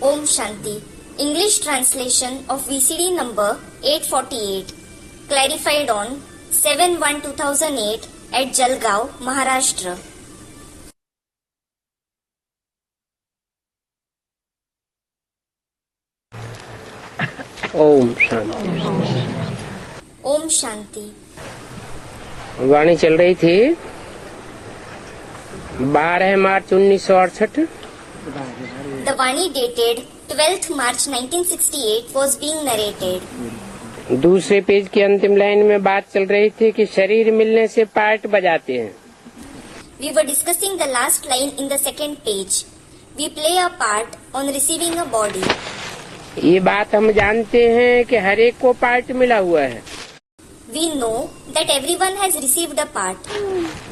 Om Shanti. English translation of VCD number 848. Clarified on 7/1/2008 at Jalgaon, Maharashtra. Om Shanti. Om Shanti. वाणी चल रही थी 12 मार्च 1968। The Vani dated 12th March 1968 was being narrated. दूसरे page की अंतिम line में बात चल रही थी कि शरीर मिलने से पार्ट बजाते हैं। We were discussing the last line in the second page. We play a part on receiving a body. ये बात हम जानते हैं कि हर एक को पार्ट मिला हुआ है। We know that everyone has received a part.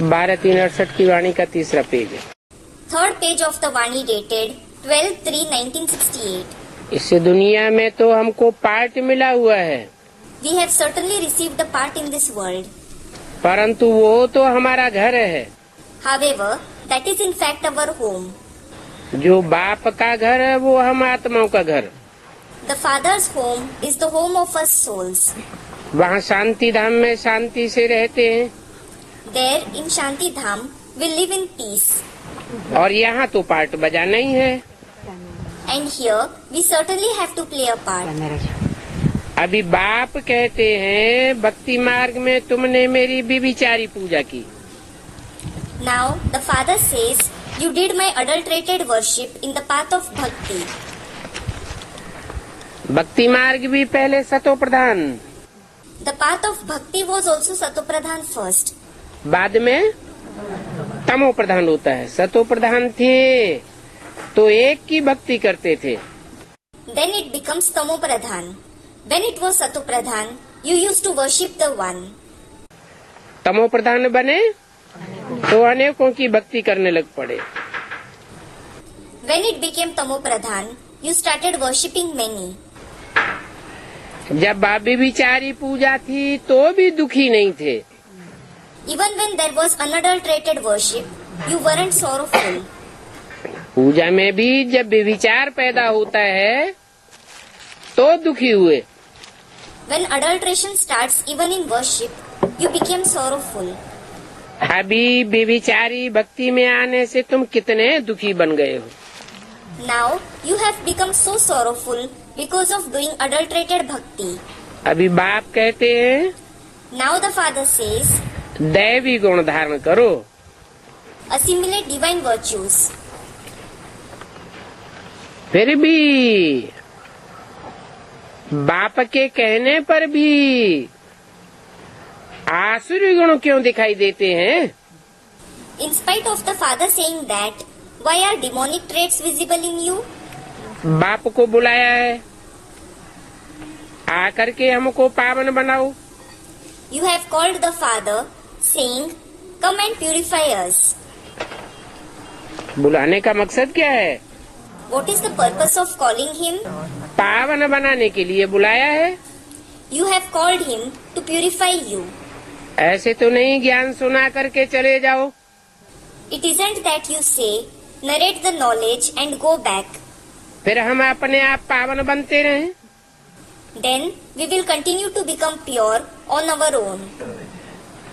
12/3/68 की वाणी का तीसरा पेज है। Third page of the Vani dated 12/3/1968. इससे दुनिया में तो हमको पार्ट मिला हुआ है, We have certainly received a part in this world. परंतु वो तो हमारा घर है। However, that is in fact our home. जो बाप का घर है वो हम आत्माओं का घर। The Father's home is the home of us souls. वहाँ शांति धाम में शांति से रहते हैं There in Shanti Dham, we live in peace. और यहाँ तो पार्ट बजाना ही है। And here, we certainly have to play a part. अभी बाप कहते हैं भक्ति मार्ग में तुमने मेरी व्यभिचारी पूजा की। Now, the Father says, you did my adulterated worship in the path of bhakti. भक्ति मार्ग भी पहले सतो प्रधान, The path of bhakti was also Satopradhan first. बाद में तमो प्रधान होता है। सतो प्रधान थे तो एक की भक्ति करते थे, Then it becomes Tamopradhan. When it was Satopradhan, you used to worship the one. तमो प्रधान बने तो अनेकों की भक्ति करने लग पड़े। When it became Tamopradhan, you started worshipping many. जब व्यभिचारी पूजा थी तो भी दुखी नहीं थे, Even when there was unadulterated worship, you weren't sorrowful. पूजा में भी जब व्यभिचार पैदा होता है तो दुखी हुए। When adulteration starts even in worship, you became sorrowful. अभी व्यभिचारी भक्ति में आने से तुम कितने दुखी बन गए हो। Now you have become so sorrowful because of doing adulterated bhakti. अभी बाप कहते हैं Now the Father says, दैवी गुण धारण करो। assimilate divine virtues. फिर भी बाप के कहने पर भी आसुरी गुण क्यों दिखाई देते हैं? In spite of the Father saying that, why are demonic traits visible in you? बाप को बुलाया है, आकर के हमको पावन बनाओ। You have called the Father, saying, come and purify us. बुलाने का मकसद क्या है? What is the purpose of calling him? पावन बनाने के लिए बुलाया है। You have called him to purify you. ऐसे तो नहीं ज्ञान सुना करके चले जाओ। It isn't that you say, narrate the knowledge and go back. फिर हम अपने आप पावन बनते रहें। Then we will continue to become pure on our own.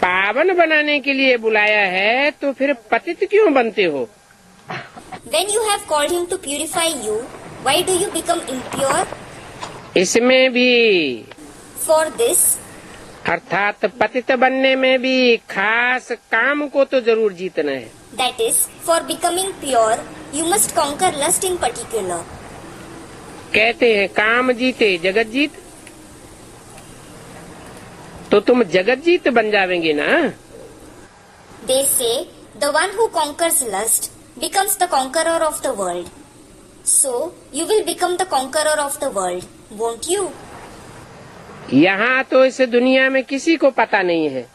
पावन बनाने के लिए बुलाया है तो फिर पतित क्यों बनते हो? When you have called him to purify you, why do you become impure? इसमें भी For this, अर्थात पतित बनने में भी खास काम को तो जरूर जीतना है। that is, for becoming pure, you must conquer lust in particular. कहते हैं काम जीते जगत जीत, तो तुम जगत जीत बन जावेंगे ना। They say, the one who conquers lust becomes the conqueror of the world. So, you will become the conqueror of the world, won't you? यहाँ तो इस दुनिया में किसी को पता नहीं है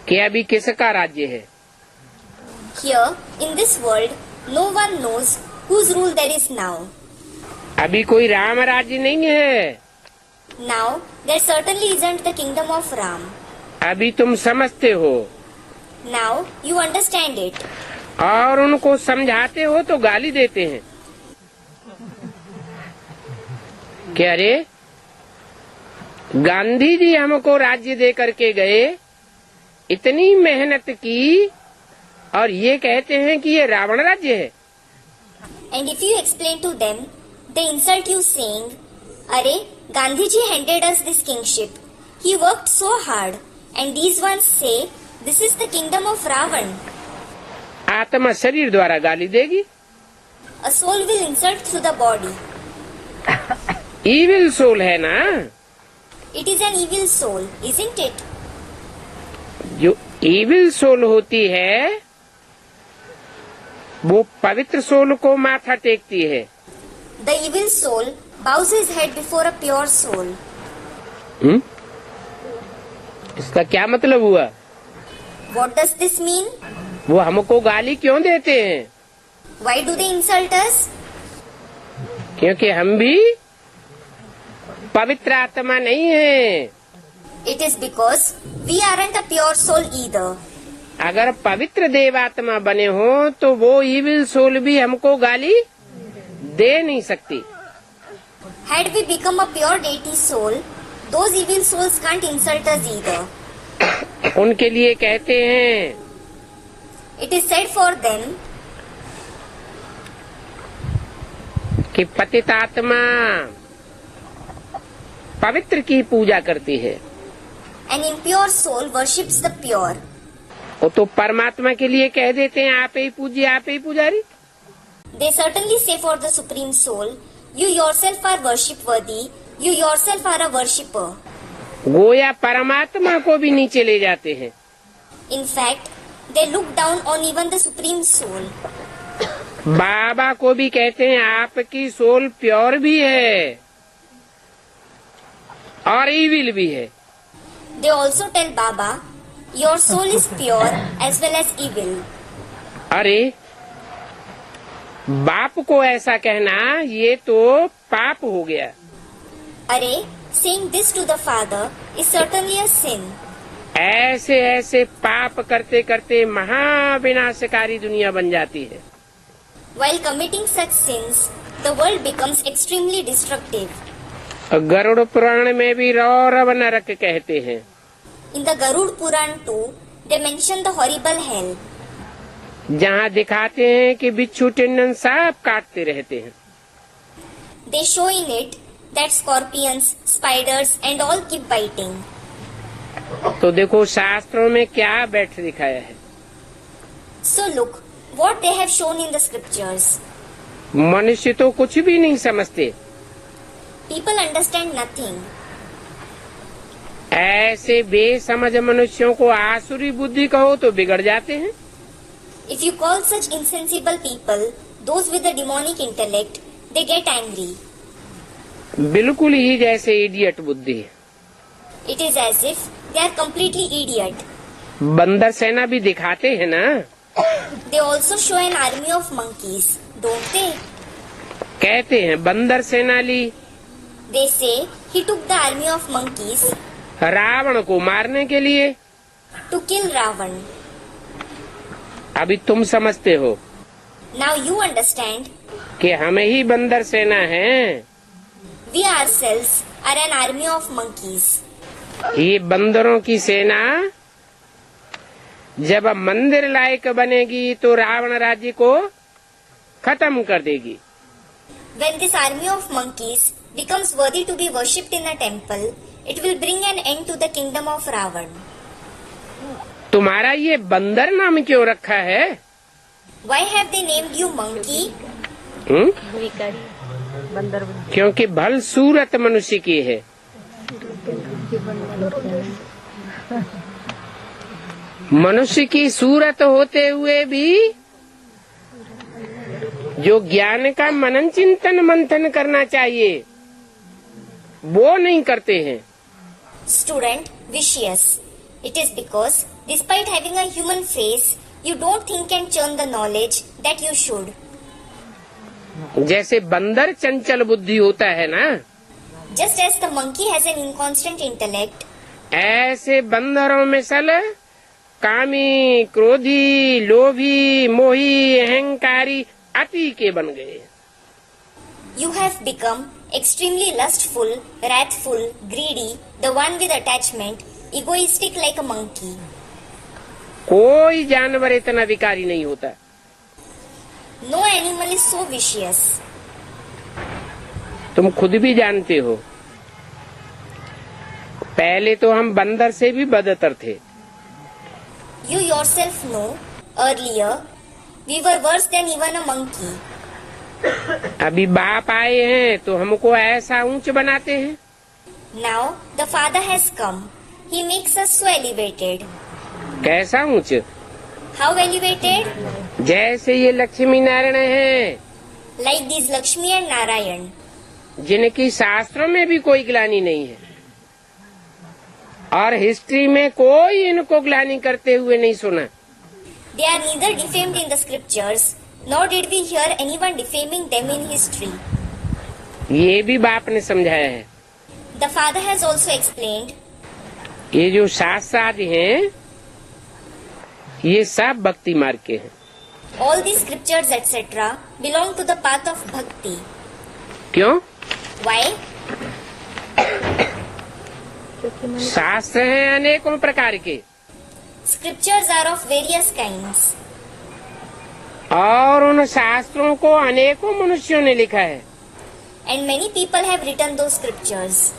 कि अभी किसका राज्य है। Here, in this world, no one knows whose rule there is now. अभी कोई राम राज्य नहीं है। Now, there certainly isn't the kingdom of Ram. अभी तुम समझते हो Now, you understand it. और उनको समझाते हो तो गाली देते हैं। कि अरे गांधी जी हमको राज्य दे करके गए, इतनी मेहनत की, और ये कहते हैं कि ये रावण राज्य है। And if you explain to them, they insult you saying, "Arey, Gandhiji handed us this kingship. He worked so hard." And these ones say, "This is the kingdom of Ravan." आत्मा शरीर द्वारा गाली देगी। A soul will insult through the body. Evil soul है ना, It is an evil soul, isn't it? जो evil soul होती है वो पवित्र सोल को माथा टेकती है। The evil soul bows his head before a pure soul. इसका क्या मतलब हुआ? What does this mean? वो हमको गाली क्यों देते हैं? Why do they insult us? क्योंकि हम भी पवित्र आत्मा नहीं है। It is because we aren't a pure soul either. अगर पवित्र देवात्मा बने हो तो वो ईविल सोल भी हमको गाली दे नहीं सकती। Had we become a pure deity soul, those evil souls can't insult us either. उनके लिए कहते हैं, It is said for them कि पतित आत्मा पवित्र की पूजा करती है। an impure soul worships the pure. वो तो परमात्मा के लिए कह देते हैं, आप ही पूजिए, आप ही पुजारी। They certainly say for the supreme soul, "You yourself are worship worthy. You yourself are a worshipper." गोया परमात्मा को भी नीचे ले जाते हैं। In fact, they look down on even the supreme soul. बाबा को भी कहते हैं, आपकी सोल प्योर भी है और ईविल भी है। They also tell Baba, "Your soul is pure as well as evil." अरे बाप को ऐसा कहना ये तो पाप हो गया। Arey, saying this to the father is certainly a sin. ऐसे ऐसे पाप करते करते महाविनाशकारी दुनिया बन जाती है। While committing such sins, the world becomes extremely destructive. Garuda Purana में भी रौरव नरक कहते हैं। In the Garud Puran too, they mention the horrible hell. जहाँ दिखाते हैं कि बिच्छू टिंडन सांप काटते रहते हैं। They show in it that scorpions, spiders and all keep biting. तो देखो शास्त्रों में क्या बैठ दिखाया है। So look what they have shown in the scriptures. मनुष्य तो कुछ भी नहीं समझते। People understand nothing. ऐसे बेसमझ मनुष्यों को आसुरी बुद्धि कहो तो बिगड़ जाते हैं। If you call such insensible people, those with the demonic intellect, they get angry. बिल्कुल ही जैसे इडियट बुद्धि। It is as if they are completely idiot. बंदर सेना भी दिखाते हैं ना। They also show an army of monkeys, don't they? कहते हैं बंदर सेना ली। They say he took the army of monkeys Ravan को मारने के लिए। to kill Ravan. अभी तुम समझते हो Now you understand, कि हमें ही बंदर सेना है। we ourselves are an army of monkeys. ये बंदरों की सेना जब मंदिर लायक बनेगी तो रावण राज्य को खत्म कर देगी। When this army of monkeys becomes worthy to be worshipped in a temple, it will bring an end to the kingdom of Ravan. तुम्हारा ये बंदर नाम क्यों रखा है? Why have they named you monkey? क्योंकि भल सूरत मनुष्य की है। मनुष्य की सूरत होते हुए भी जो ज्ञान का मनन चिंतन मंथन करना चाहिए वो नहीं करते हैं। Student, vicious. It is because, despite having a human face, you don't think and churn the knowledge that you should. जैसे बंदर चंचल बुद्धि होता है ना, Just as the monkey has an inconstant intellect, ऐसे बंदरों में सल कामी, क्रोधी, लोभी, मोही, अहंकारी, अति के बन गए। You have become extremely lustful, wrathful, greedy, the one with attachment, egoistic like a monkey. कोई जानवर इतना विकारी नहीं होता। No animal is so vicious. तुम खुद भी जानते हो, पहले तो हम बंदर से भी बदतर थे। You yourself know, earlier, we were worse than even a monkey. अभी बाप आए हैं तो हमको ऐसा ऊंच बनाते हैं। Now, the Father has come. He makes us so elevated. कैसा ऊंच? How elevated? जैसे ये लक्ष्मी नारायण हैं, Like these Lakshmi and Narayan. जिनकी शास्त्रों में भी कोई ग्लानि नहीं है और हिस्ट्री में कोई इनको ग्लानि करते हुए नहीं सुना। They are neither defamed in the scriptures, nor did we hear anyone defaming them in history. ये भी बाप ने समझाया है। The Father has also explained, ये जो शास्त्र आदि हैं, ये सब भक्ति मार्ग के हैं। all these scriptures etc. belong to the path of bhakti. क्यों? Why? शास्त्र हैं अनेकों प्रकार के Scriptures are of various kinds. और उन शास्त्रों को अनेकों मनुष्यों ने लिखा है। And many people have written those scriptures.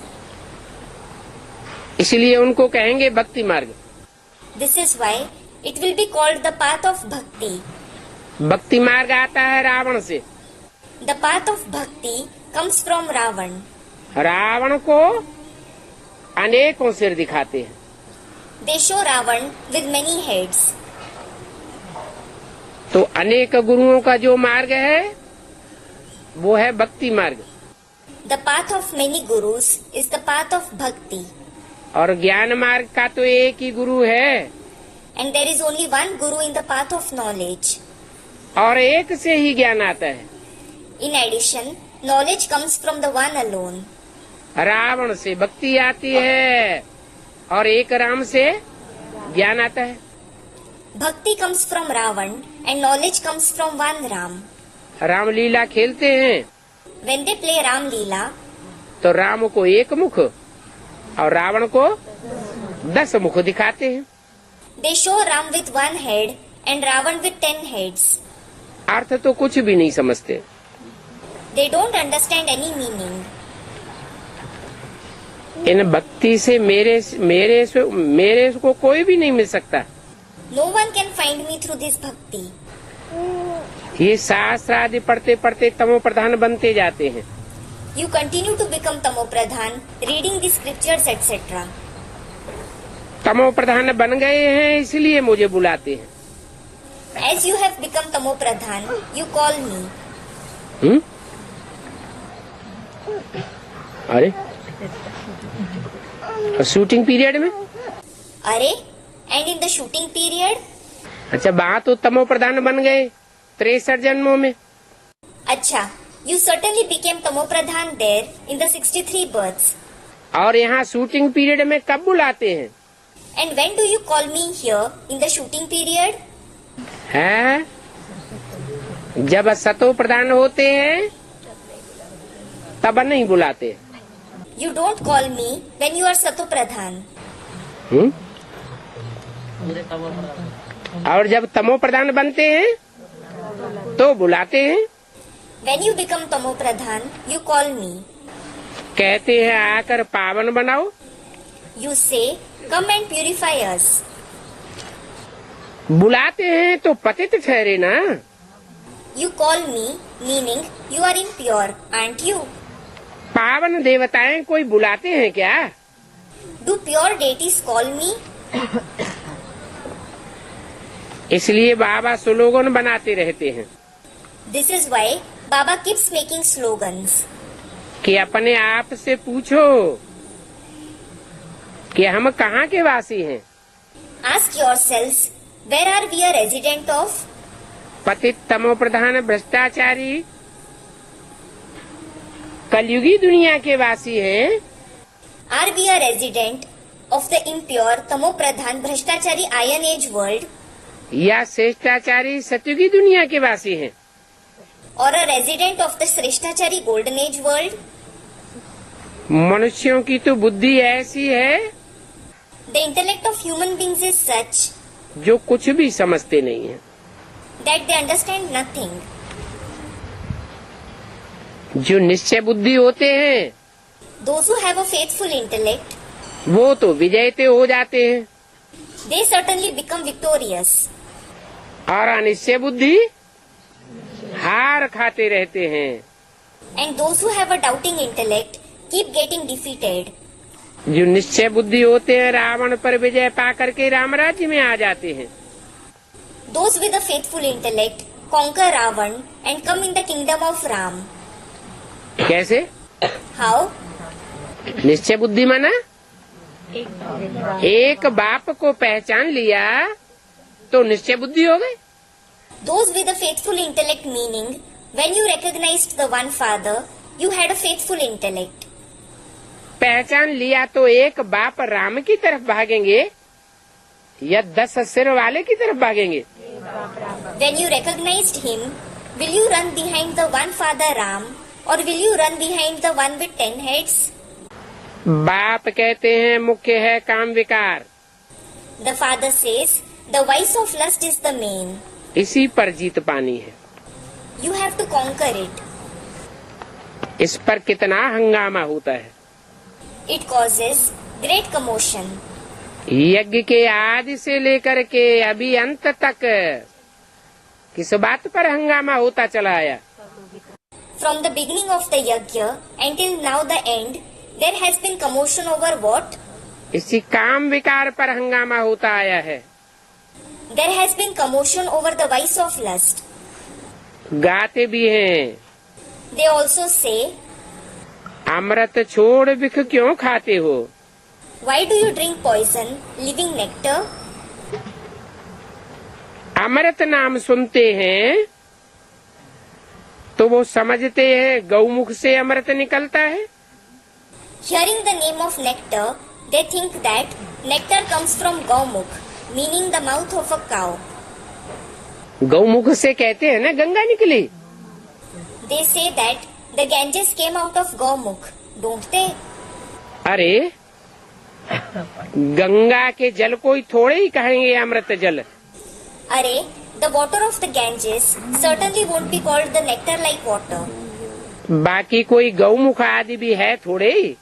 इसलिए उनको कहेंगे भक्ति मार्ग। This is why it will be called the path of bhakti. भक्ति मार्ग आता है रावण से। The path of bhakti comes from Ravan. Ravan को अनेकों सिर दिखाते हैं। They show Ravan with many heads. तो अनेक गुरुओं का जो मार्ग है वो है भक्ति मार्ग, The path of many gurus is the path of bhakti. और ज्ञान मार्ग का तो एक ही गुरु है And there is only one guru in the path of knowledge. और एक से ही ज्ञान आता है। In addition, knowledge comes from the one alone. Ravan से भक्ति आती है और एक राम से ज्ञान आता है। Bhakti comes from Ravan and knowledge comes from one Ram. Ramlila खेलते हैं When they play Ram Leela, तो राम को एक मुख और रावण को 10 मुख दिखाते हैं। they show Ram with one head and Ravan with 10 heads. अर्थ तो कुछ भी नहीं समझते। They don't understand any meaning. इन भक्ति से मेरे को कोई भी नहीं मिल सकता। No one can find me through this bhakti. ये शास्त्र आदि पढ़ते पढ़ते तमो प्रधान बनते जाते हैं। You continue to become Tamo Pradhan, reading the scriptures etc. तमो प्रधान बन गए हैं इसलिए मुझे बुलाते हैं। As you have become Tamo Pradhan, you call me. अरे शूटिंग पीरियड में? अरे, and in the shooting period? अच्छा, वहाँ तो तमो प्रधान बन गए 63 जन्मों में। अच्छा, you certainly became Tamo Pradhan there in the 63 births. और यहाँ शूटिंग पीरियड में कब बुलाते हैं? And when do you call me here in the shooting period? है जब सतो प्रधान होते हैं तब नहीं बुलाते। You don't call me when you are Sato Pradhan. और जब तमो प्रधान बनते हैं तो बुलाते हैं। When you become Tamo Pradhan, you call me. कहते हैं आकर पावन बनाओ। You say, come and purify us. बुलाते हैं तो पतित ठहरे ना। You call me, meaning you are impure, aren't you? पावन देवताएं कोई बुलाते हैं क्या? Do pure deities call me? इसलिए बाबा स्लोगन बनाते रहते हैं This is why Baba keeps making slogans. कि अपने आप से पूछो कि हम कहाँ के वासी हैं। Ask yourselves, where are we a resident of? पतित तमो प्रधान भ्रष्टाचारी कलयुगी दुनिया के वासी हैं, Are we a resident of the impure Tamo Pradhan Bhrashtachari Iron Age world? या श्रेष्ठाचारी सतयुगी दुनिया के वासी हैं? or a resident of the Srishtachari Golden Age world? मनुष्यों की तो बुद्धि ऐसी है The intellect of human beings is such जो कुछ भी समझते नहीं है। that they understand nothing. जो निश्चय बुद्धि होते हैं Those who have a faithful intellect, वो तो विजयते हो जाते हैं, they certainly become victorious. और अनिश्चय बुद्धि हार खाते रहते हैं। And those who have a doubting intellect keep getting defeated. जो निश्चय बुद्धि होते हैं रावण पर विजय पा करके राम राज्य में आ जाते हैं। Those with a faithful intellect conquer Ravan and come in the kingdom of Ram. कैसे? How? निश्चय बुद्धि माना एक बाप को पहचान लिया तो निश्चय बुद्धि हो गई। Those with a faithful intellect meaning, when you recognized the one father, you had a faithful intellect. पहचान लिया तो एक बाप राम की तरफ भागेंगे या 10 सिर वाले की तरफ भागेंगे? When you recognized him, will you run behind the one father Ram or will you run behind the one with 10 heads? बाप कहते हैं मुख्य है काम विकार, The father says, the vice of lust is the main. इसी पर जीत पानी है। You have to conquer it. इस पर कितना हंगामा होता है। It causes great commotion. यज्ञ के आदि से लेकर के अभी अंत तक किस बात पर हंगामा होता चला आया? From the beginning of the yajna until now the end, there has been commotion over what? इसी काम विकार पर हंगामा होता आया है। There has been commotion over the vice of lust. गाते भी हैं, They also say, अमृत छोड़ विख क्यों खाते हो? why do you drink poison, leaving nectar? अमृत नाम सुनते हैं तो वो समझते हैं गौमुख से अमृत निकलता है। Hearing the name of nectar, they think that nectar comes from Gaumukh, meaning the mouth of a cow. Gaumukh से कहते हैं ना गंगा निकली। They say that the Ganges came out of Gaumukh, don't they? अरे गंगा के जल को ही थोड़े ही कहेंगे अमृत जल। Arey, the water of the Ganges certainly won't be called the nectar-like water. बाकी कोई गौमुख आदि भी है थोड़े ही।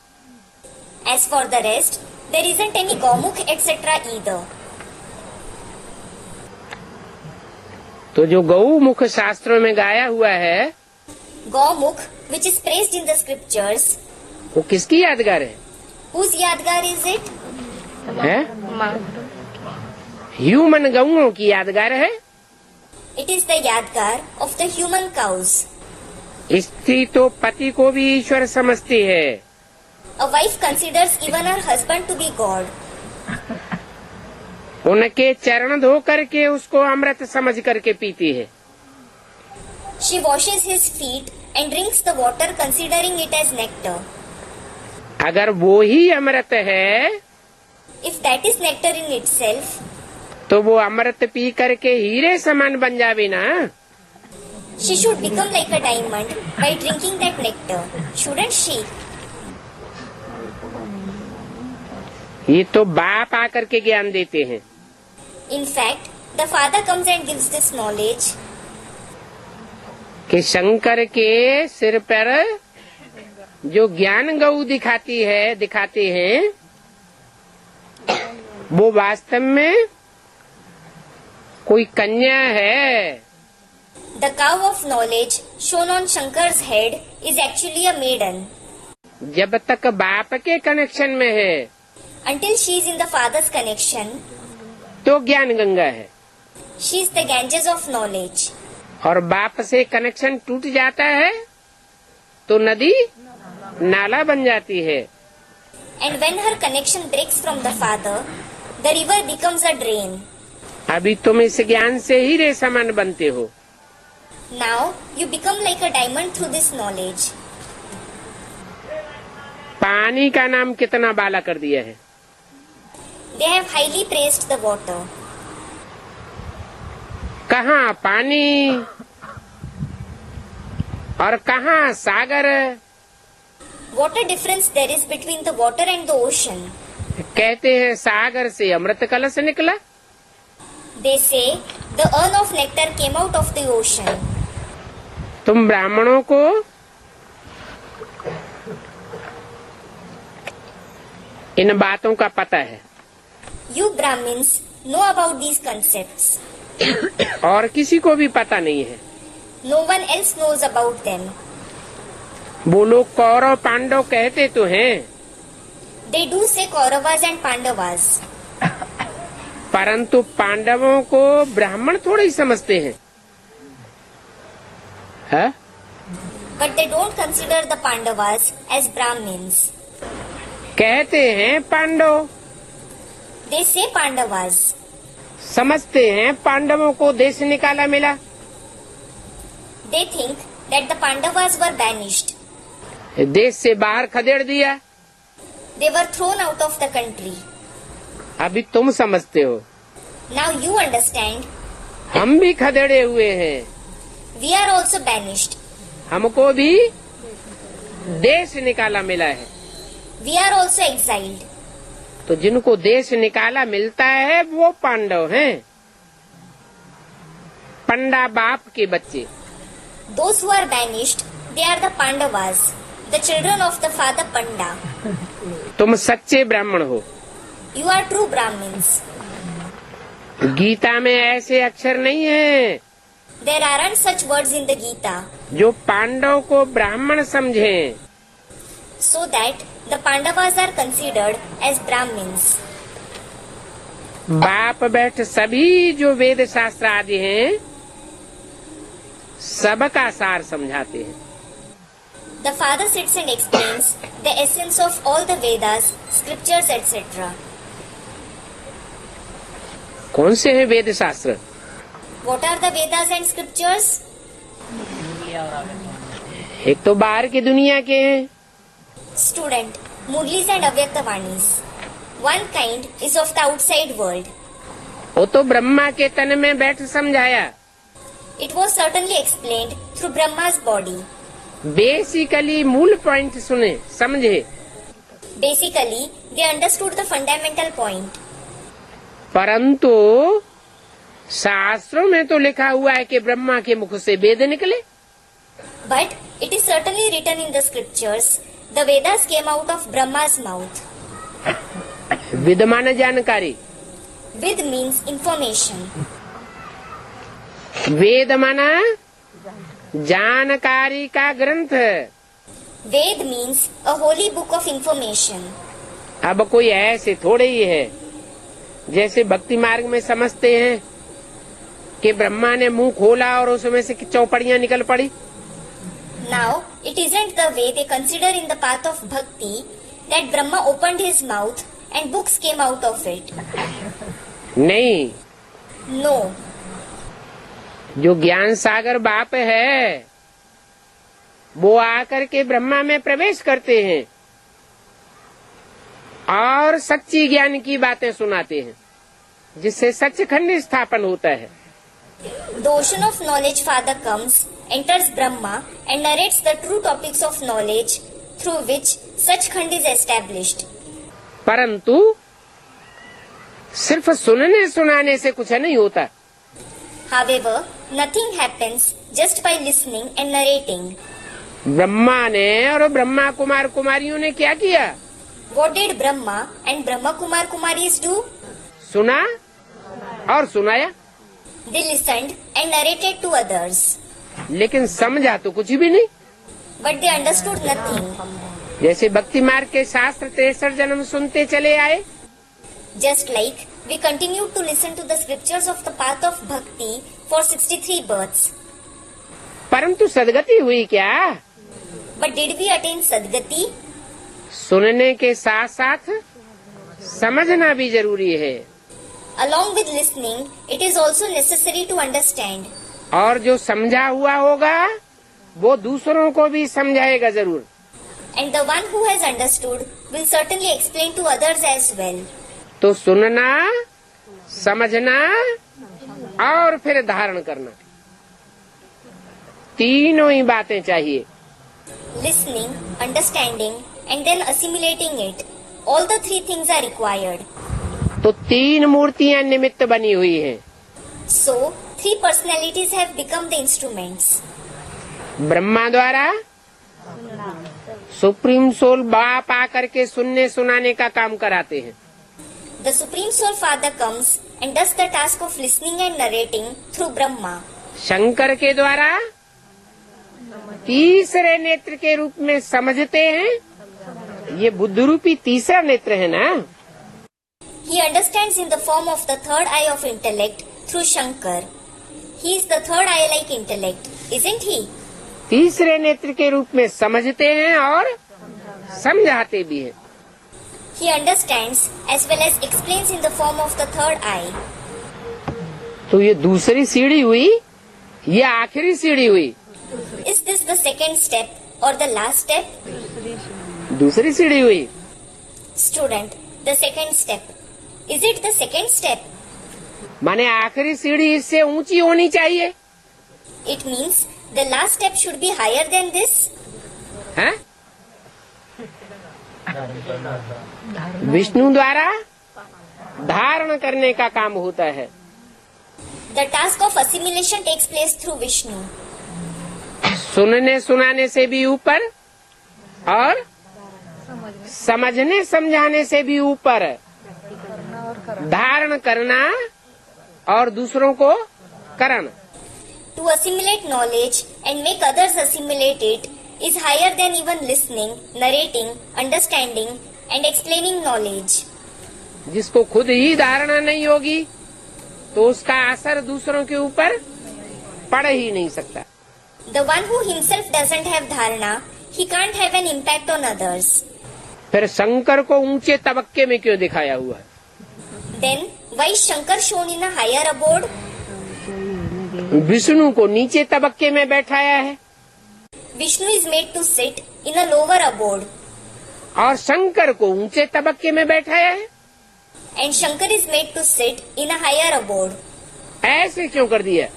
As for the rest, there isn't any Gaumukh etc. either. तो जो गौमुख शास्त्रों में गाया हुआ है Gaumukh, which is praised in the scriptures, वो किसकी यादगार है? whose Yadgar is it? है? ह्यूमन गौओं की यादगार है। It is the Yadgar of the human cows. स्त्री तो पति को भी ईश्वर समझती है। A wife considers even her husband to be God. उनके चरण धो करके उसको अमृत समझ करके पीती है। She washes his feet and drinks the water considering it as nectar. अगर वो ही अमृत है If that is nectar in itself, तो वो अमृत पी करके हीरे समान बन जावे ना। she should become like a diamond by drinking that nectar, shouldn't she? ये तो बाप आकर के ज्ञान देते हैं। In fact, the father comes and gives this knowledge कि शंकर के सिर पर जो ज्ञान गौ दिखाते हैं वो वास्तव में कोई कन्या है। The cow of knowledge shown on Shankar's head is actually a maiden. जब तक बाप के कनेक्शन में है Until she is in the father's connection, तो ज्ञान गंगा है, she is the Ganges of knowledge. और बाप से कनेक्शन टूट जाता है तो नदी नाला बन जाती है। And when her connection breaks from the father, the river becomes a drain. अभी तुम इस ज्ञान से हीरे समान बनते हो। Now you become like a diamond through this knowledge. पानी का नाम कितना बाला कर दिया है। They have highly praised the water. कहाँ पानी और कहाँ सागर? What a difference there is between the water and the ocean. कहते हैं सागर से अमृत कलश निकला। They say the urn of nectar came out of the ocean. तुम ब्राह्मणों को इन बातों का पता है। You Brahmins know about these concepts. और किसी को भी पता नहीं है। No one else knows about them. वो लोग कौरव पांडव कहते तो हैं, They do say Kauravas and Pandavas. परंतु पांडवों को ब्राह्मण थोड़े ही समझते हैं। है? But they don't consider the Pandavas as Brahmins. कहते हैं पांडव, They say Pandavas. समझते हैं पांडवों को देश निकाला मिला। They think that the Pandavas were banished. देश से बाहर खदेड़ दिया। They were thrown out of the country. अभी तुम समझते हो, Now you understand. हम भी खदेड़े हुए हैं। We are also banished. हमको भी देश निकाला मिला है। We are also exiled. तो जिनको देश निकाला मिलता है वो पांडव हैं, पंडा बाप के बच्चे। Those who are banished, they are the Pandavas, the children of the father Panda. तुम सच्चे ब्राह्मण हो। You are true Brahmins. Gita में ऐसे अक्षर नहीं है There aren't such words in the Gita, जो पांडव को ब्राह्मण समझें। so that the Pandavas are considered as Brahmins. बाप बैठ सभी जो वेद शास्त्र आदि हैं सबका सार समझाते हैं। The father sits and explains the essence of all the Vedas, scriptures, etc. कौन से हैं वेद शास्त्र? What are the Vedas and scriptures? एक तो बाहर की दुनिया के हैं, Student, Murlis and Avyaktawanis. One kind is of the outside world. वो तो ब्रह्मा के तन में बैठ समझाया। It was certainly explained through Brahma's body. Basically मूल पॉइंट सुने समझे। Basically, they understood the fundamental point. परंतु शास्त्रों में तो लिखा हुआ है कि ब्रह्मा के मुख से वेद निकले। But it is certainly written in the scriptures, the Vedas came out of Brahma's mouth. With माने जानकारी, Vid means information. वेद माना जानकारी का ग्रंथ। Ved means a holy book of information. अब कोई ऐसे थोड़े ही है जैसे भक्ति मार्ग में समझते हैं कि ब्रह्मा ने मुंह खोला और उसमें से चौपड़ियां निकल पड़ी। Now, it isn't the way they consider in the path of bhakti that Brahma opened his mouth and books came out of it. नहीं, No, जो ज्ञान सागर बाप है वो आकर के ब्रह्मा में प्रवेश करते हैं और सच्ची ज्ञान की बातें सुनाते हैं जिससे सचखंड स्थापन होता है। the ocean of knowledge father comes, enters Brahma and narrates the true topics of knowledge through which Sachkhand is established. परंतु सिर्फ सुनने सुनाने से कुछ नहीं होता। However, nothing happens just by listening and narrating. Brahma ने और ब्रह्मा कुमार कुमारियों ने क्या किया? What did Brahma and Brahma Kumar Kumaris do? सुना और सुनाया, They listened and narrated to others, लेकिन समझा तो कुछ भी नहीं। but they understood nothing. जैसे भक्ति मार्ग के शास्त्र 63 जन्म सुनते चले आए, Just like we continue to listen to the scriptures of the path of bhakti for 63 births. परंतु सदगति हुई क्या? But did we attain Sadgati? सुनने के साथ साथ समझना भी जरूरी है। Along with listening, it is also necessary to understand. और जो समझा हुआ होगा वो दूसरों को भी समझाएगा जरूर। And the one who has understood will certainly explain to others as well. तो सुनना, समझना और फिर धारण करना। तीनों ही बातें चाहिए। Listening, understanding, and then assimilating it. All the three things are required. तो तीन मूर्तियां निमित्त बनी हुई हैं। So, three personalities have become the instruments. Brahma द्वारा सुप्रीम सोल बाप आकर के सुनने सुनाने का काम कराते हैं। The Supreme Soul Father comes and does the task of listening and narrating through Brahma. Shankar के द्वारा तीसरे नेत्र के रूप में समझते हैं। ये बुद्ध रूपी तीसरा नेत्र है ना। He understands in the form of the third eye of intellect through Shankar. He is the third eye-like intellect, isn't he? तीसरे नेत्र के रूप में समझते हैं और समझाते भी हैं। He understands as well as explains in the form of the third eye. तो ये दूसरी सीढ़ी हुई, ये आखिरी सीढ़ी हुई। Is this the second step or the last step? दूसरी सीढ़ी हुई। Student, the second step. Is it the second step? माने आखिरी सीढ़ी इससे ऊंची होनी चाहिए। It means the last step should be higher than this. हैं? विष्णु द्वारा धारण करने का काम होता है। The task of assimilation takes place through Vishnu. सुनने सुनाने से भी ऊपर और समझने समझाने से भी ऊपर धारण करना और दूसरों को करण। To assimilate knowledge and make others assimilate it is higher than even listening, narrating, understanding and explaining knowledge. जिसको खुद ही धारणा नहीं होगी तो उसका असर दूसरों के ऊपर पड़ ही नहीं सकता। The one who himself doesn't have dharana, he can't have an impact on others. फिर शंकर को ऊंचे तबक्के में क्यों दिखाया हुआ है? Then why is Shankar shown in a higher abode? Vishnu को नीचे तबक्के में बैठाया है Vishnu is made to sit in a lower abode और शंकर को ऊंचे तबक्के में बैठाया है। and Shankar is made to sit in a higher abode. ऐसे क्यों कर दिया?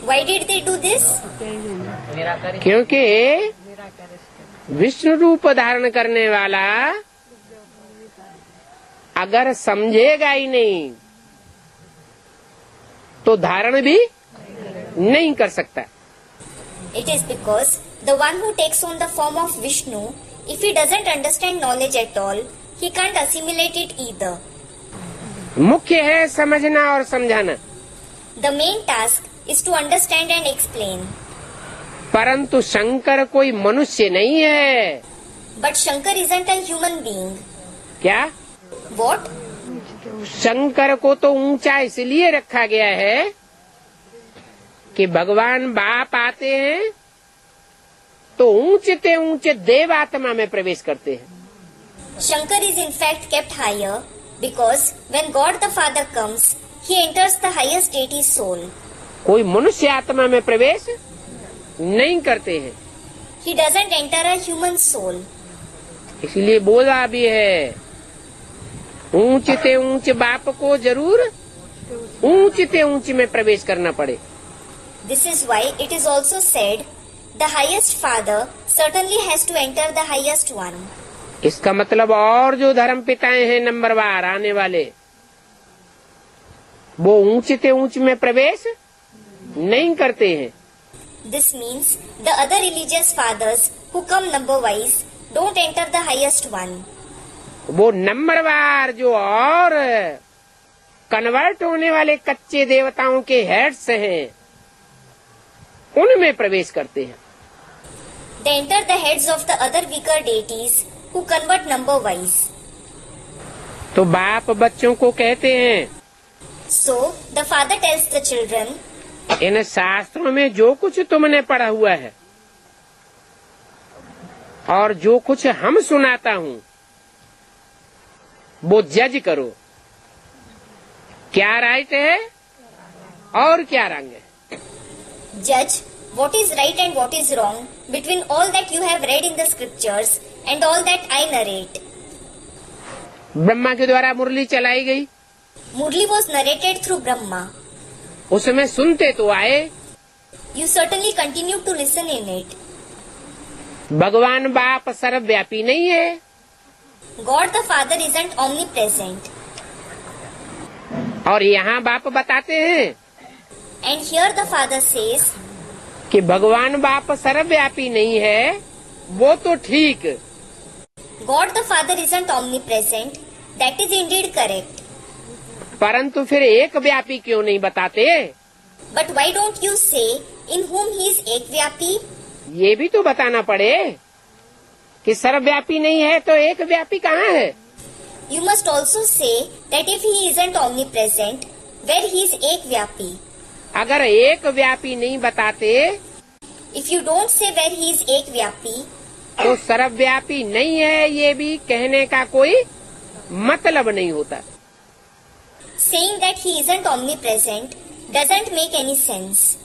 Why did they do this? क्योंकि विष्णु रूप धारण करने वाला अगर समझेगा ही नहीं तो धारण भी नहीं कर सकता। It is because the one who takes on the form of Vishnu, if he doesn't understand knowledge at all, he can't assimilate it either. मुख्य है समझना और समझाना, The main task is to understand and explain. परंतु शंकर कोई मनुष्य नहीं है। But Shankar isn't a human being. क्या? What? शंकर को तो ऊंचा इसलिए रखा गया है कि भगवान बाप आते हैं तो ऊंचते ऊंचे देव आत्मा में प्रवेश करते हैं। Shankar is in fact kept higher because when God the Father comes, he enters the highest deity soul. कोई मनुष्य आत्मा में प्रवेश नहीं करते हैं। He doesn't enter a human soul. इसलिए बोला भी है, ऊंचते ऊंच बाप को जरूर ऊंचते ऊंच में प्रवेश करना पड़े। This is why it is also said, the highest Father certainly has to enter the highest one. इसका मतलब और जो धर्म पिताएं हैं नंबरवार आने वाले, वो ऊंचते ऊंच में प्रवेश नहीं करते हैं। This means the other religious fathers who come number-wise don't enter the highest one. वो नंबरवार जो और कन्वर्ट होने वाले कच्चे देवताओं के हेड्स हैं, उनमें प्रवेश करते हैं। They enter the heads of the other weaker deities who convert number-wise. तो बाप बच्चों को कहते हैं, So the father tells the children, इन शास्त्रों में जो कुछ तुमने पढ़ा हुआ है और जो कुछ हम सुनाता हूँ वो जज करो, क्या राइट है और क्या रंग है। Judge what is right and what is wrong between all that you have read in the scriptures and all that I narrate. Brahma के द्वारा मुरली चलाई गई, Murli was narrated through Brahma. उसमें सुनते तो आए, You certainly continued to listen in it. भगवान बाप सर्वव्यापी नहीं है, God the Father isn't omnipresent. और यहाँ बाप बताते हैं And here the Father says, कि भगवान बाप सर्वव्यापी नहीं है, वो तो ठीक, God the Father isn't omnipresent. That is indeed correct. परंतु फिर एक व्यापी क्यों नहीं बताते? But why don't you say in whom he is ekvyapi? ये भी तो बताना पड़े कि सर्वव्यापी नहीं है तो एक व्यापी कहाँ है? You must also say that if he isn't omnipresent, where he is ekvyapi. अगर एक व्यापी नहीं बताते If you don't say where he is ekvyapi, तो सर्वव्यापी नहीं है ये भी कहने का कोई मतलब नहीं होता। saying that he isn't omnipresent doesn't make any sense.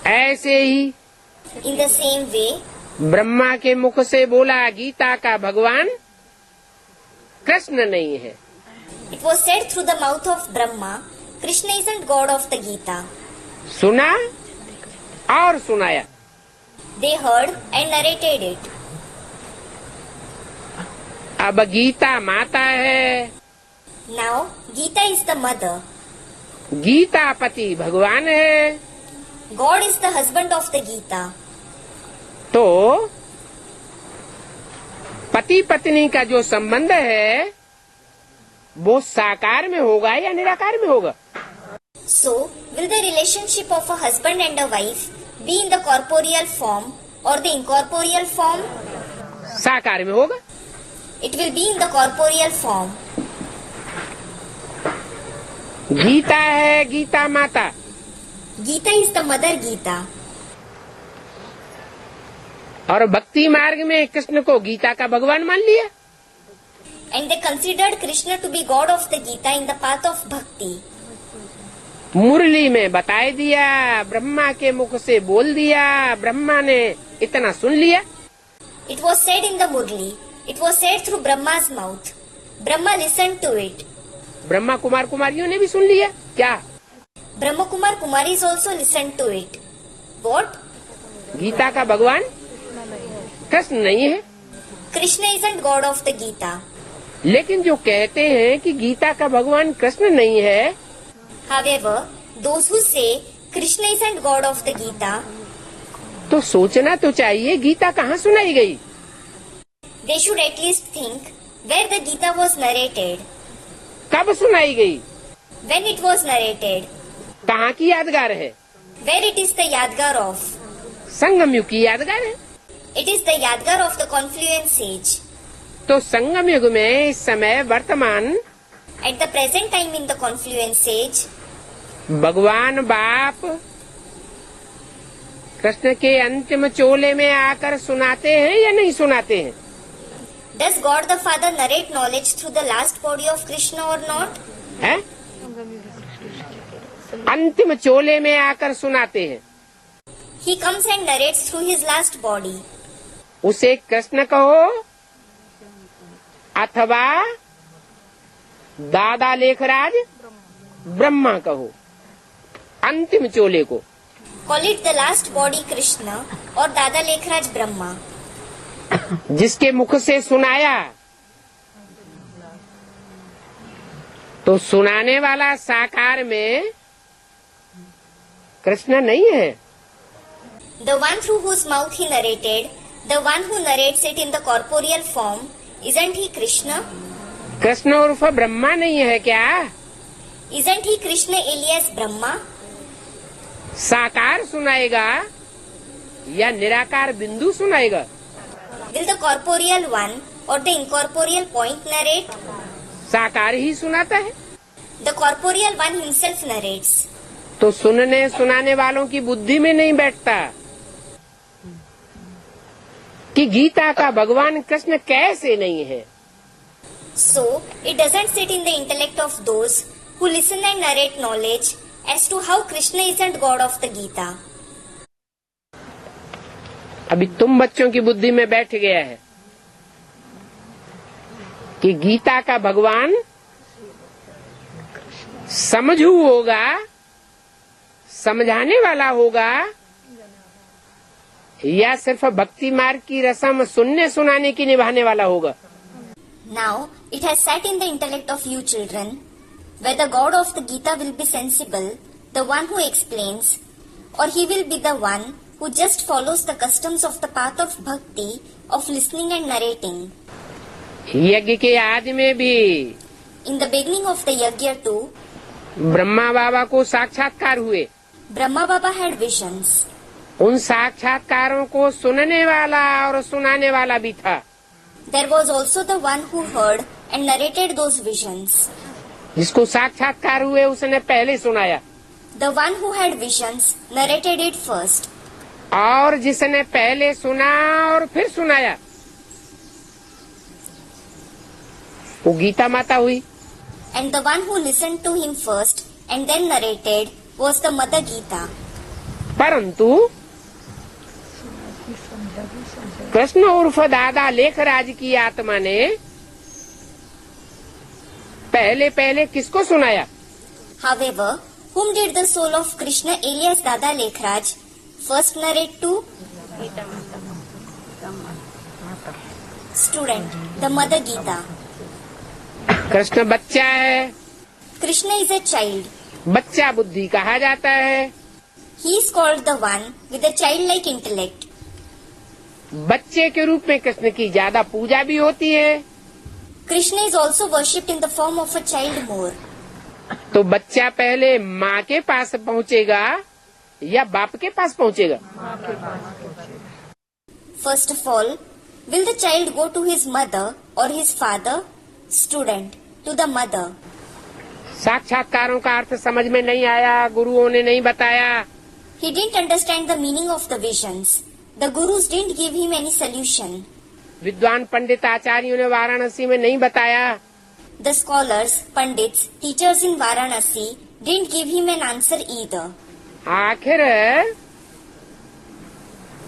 ऐसे ही In the same way, Brahma के मुख से बोला गीता का भगवान कृष्ण नहीं है, it was said through the mouth of Brahma, Krishna isn't God of the Gita. सुना और सुनाया। They heard and narrated it. अब गीता माता है, Now, Gita is the mother. Gita पति भगवान है, God is the husband of the Gita. तो पति पत्नी का जो संबंध है वो साकार में होगा या निराकार में होगा? So, will the relationship of a husband and a wife be in the corporeal form or the incorporeal form? साकार में होगा। It will be in the corporeal form. Gita है गीता माता, Gita is the mother Gita. और भक्ति मार्ग में कृष्ण को गीता का भगवान मान लिया। And they considered Krishna to be God of the Gita in the path of bhakti. मुरली में बताए दिया, ब्रह्मा के मुख से बोल दिया, ब्रह्मा ने इतना सुन लिया। It was said in the Murli. It was said through Brahma's mouth. Brahma listened to it. Brahma Kumar कुमारियों ने भी सुन लिया। क्या Brahma Kumar Kumaris also listened to it. What? Gita का भगवान कृष्ण नहीं है? Krishna isn't God of the Gita. लेकिन जो कहते हैं कि गीता का भगवान कृष्ण नहीं है, However, those who say Krishna isn't God of the Gita, तो सोचना तो चाहिए गीता कहाँ सुनाई गई? they should at least think where the Gita was narrated, कब सुनाई गई? when it was narrated, कहाँ की यादगार है? where it is the Yadgar of. संगम युग की यादगार है। It is the Yadgar of the confluence age. तो संगम युग में इस समय वर्तमान At the present time in the confluence age, भगवान बाप कृष्ण के अंतिम चोले में आकर सुनाते हैं या नहीं सुनाते हैं? does God the Father narrate knowledge through the last body of Krishna or not? है? अंतिम चोले में आकर सुनाते हैं। He comes and narrates through his last body. उसे कृष्ण कहो अथवा दादा लेखराज ब्रह्मा कहो, अंतिम चोले को। Call it the last body Krishna or Dada Lekhraj Brahma. जिसके मुख से सुनाया, तो सुनाने वाला साकार में कृष्ण नहीं है। The one through whose mouth he narrated, the one who narrates it in the corporeal form, isn't he Krishna? Krishna उर्फ ब्रह्मा नहीं है क्या? Isn't he Krishna alias Brahma? साकार सुनाएगा या निराकार बिंदु सुनाएगा? Will the corporeal one or the incorporeal point narrate? साकार ही सुनाता है। The corporeal one himself narrates. तो सुनने सुनाने वालों की बुद्धि में नहीं बैठता कि गीता का भगवान कृष्ण कैसे नहीं है। So, it doesn't sit in the intellect of those who listen and narrate knowledge as to how Krishna isn't God of the Gita. अभी तुम बच्चों की बुद्धि में बैठ गया है कि गीता का भगवान समझू होगा, समझाने वाला होगा या सिर्फ भक्ति मार्ग की रस्म सुनने सुनाने की निभाने वाला होगा? Now, it has sat in the intellect of you children, whether God of the Gita will be sensible, the one who explains, or he will be the one who just follows the customs of the path of bhakti, of listening and narrating. यज्ञ के आदि में भी In the beginning of the yajna too, Brahma बाबा को साक्षात्कार हुए। Brahma Baba had visions. उन साक्षात्कारों को सुनने वाला और सुनाने वाला भी था। There was also the one who heard and narrated those visions. जिसको साक्षात्कार हुए उसने पहले सुनाया, The one who had visions narrated it first. और जिसने पहले सुना और फिर सुनाया वो गीता माता हुई। And the one who listened to him first and then narrated was the Mother Gita. परंतु कृष्ण उर्फ दादा लेखराज की आत्मा ने पहले पहले किसको सुनाया? However, whom did the soul of Krishna alias Dada Lekhraj first narrate to? Student, the Mother Gita. Krishna बच्चा है, Krishna is a child. बच्चा बुद्धि कहा जाता है। He is called the one with a childlike intellect. बच्चे के रूप में कृष्ण की ज्यादा पूजा भी होती है। Krishna is also worshipped in the form of a child more. तो बच्चा पहले माँ के पास पहुँचेगा या बाप के पास पहुँचेगा? First of all, will the child go to his mother or his father? Student, to the mother. साक्षात्कारों का अर्थ समझ में नहीं आया, गुरुओं ने नहीं बताया। He didn't understand the meaning of the visions. The gurus didn't give him any solution. विद्वान पंडित आचार्यों ने वाराणसी में नहीं बताया। The scholars, pandits, teachers in Varanasi didn't give him an answer either. आखिर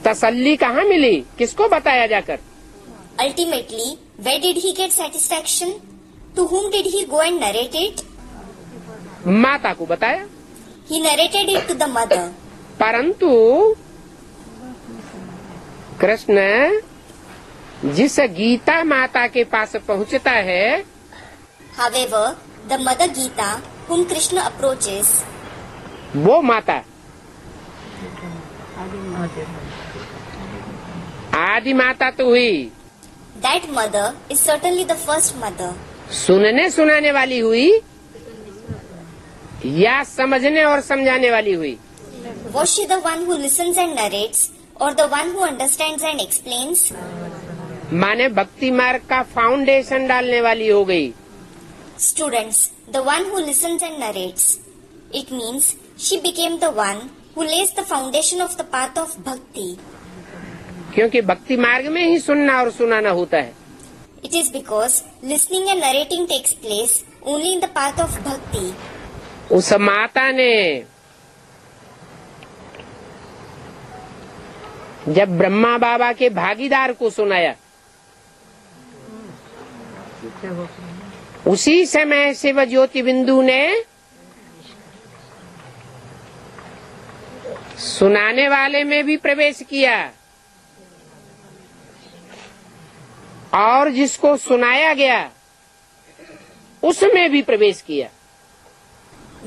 तसल्ली कहाँ मिली? किसको बताया जाकर? Ultimately, where did he get satisfaction? To whom did he go and narrate it? माता को बताया। He narrated it to the mother. परंतु कृष्ण जिस गीता माता के पास पहुँचता है, However, the Mother Gita, whom Krishna approaches, वो माता आदि माता तो हुई, that mother is certainly the first mother. सुनने सुनाने वाली हुई या समझने और समझाने वाली हुई? Was she the one who listens and narrates, or the one who understands and explains? माने भक्ति मार्ग का फाउंडेशन डालने वाली हो गई। Students, the one who listens and narrates. It means she became the one who lays the foundation of the path of bhakti. क्योंकि भक्ति मार्ग में ही सुनना और सुनाना होता है। It is because listening and narrating takes place only in the path of bhakti. उस माता ने जब ब्रह्मा बाबा के भागीदार को सुनाया, उसी समय शिव ज्योति बिंदु ने सुनाने वाले में भी प्रवेश किया और जिसको सुनाया गया उसमें भी प्रवेश किया।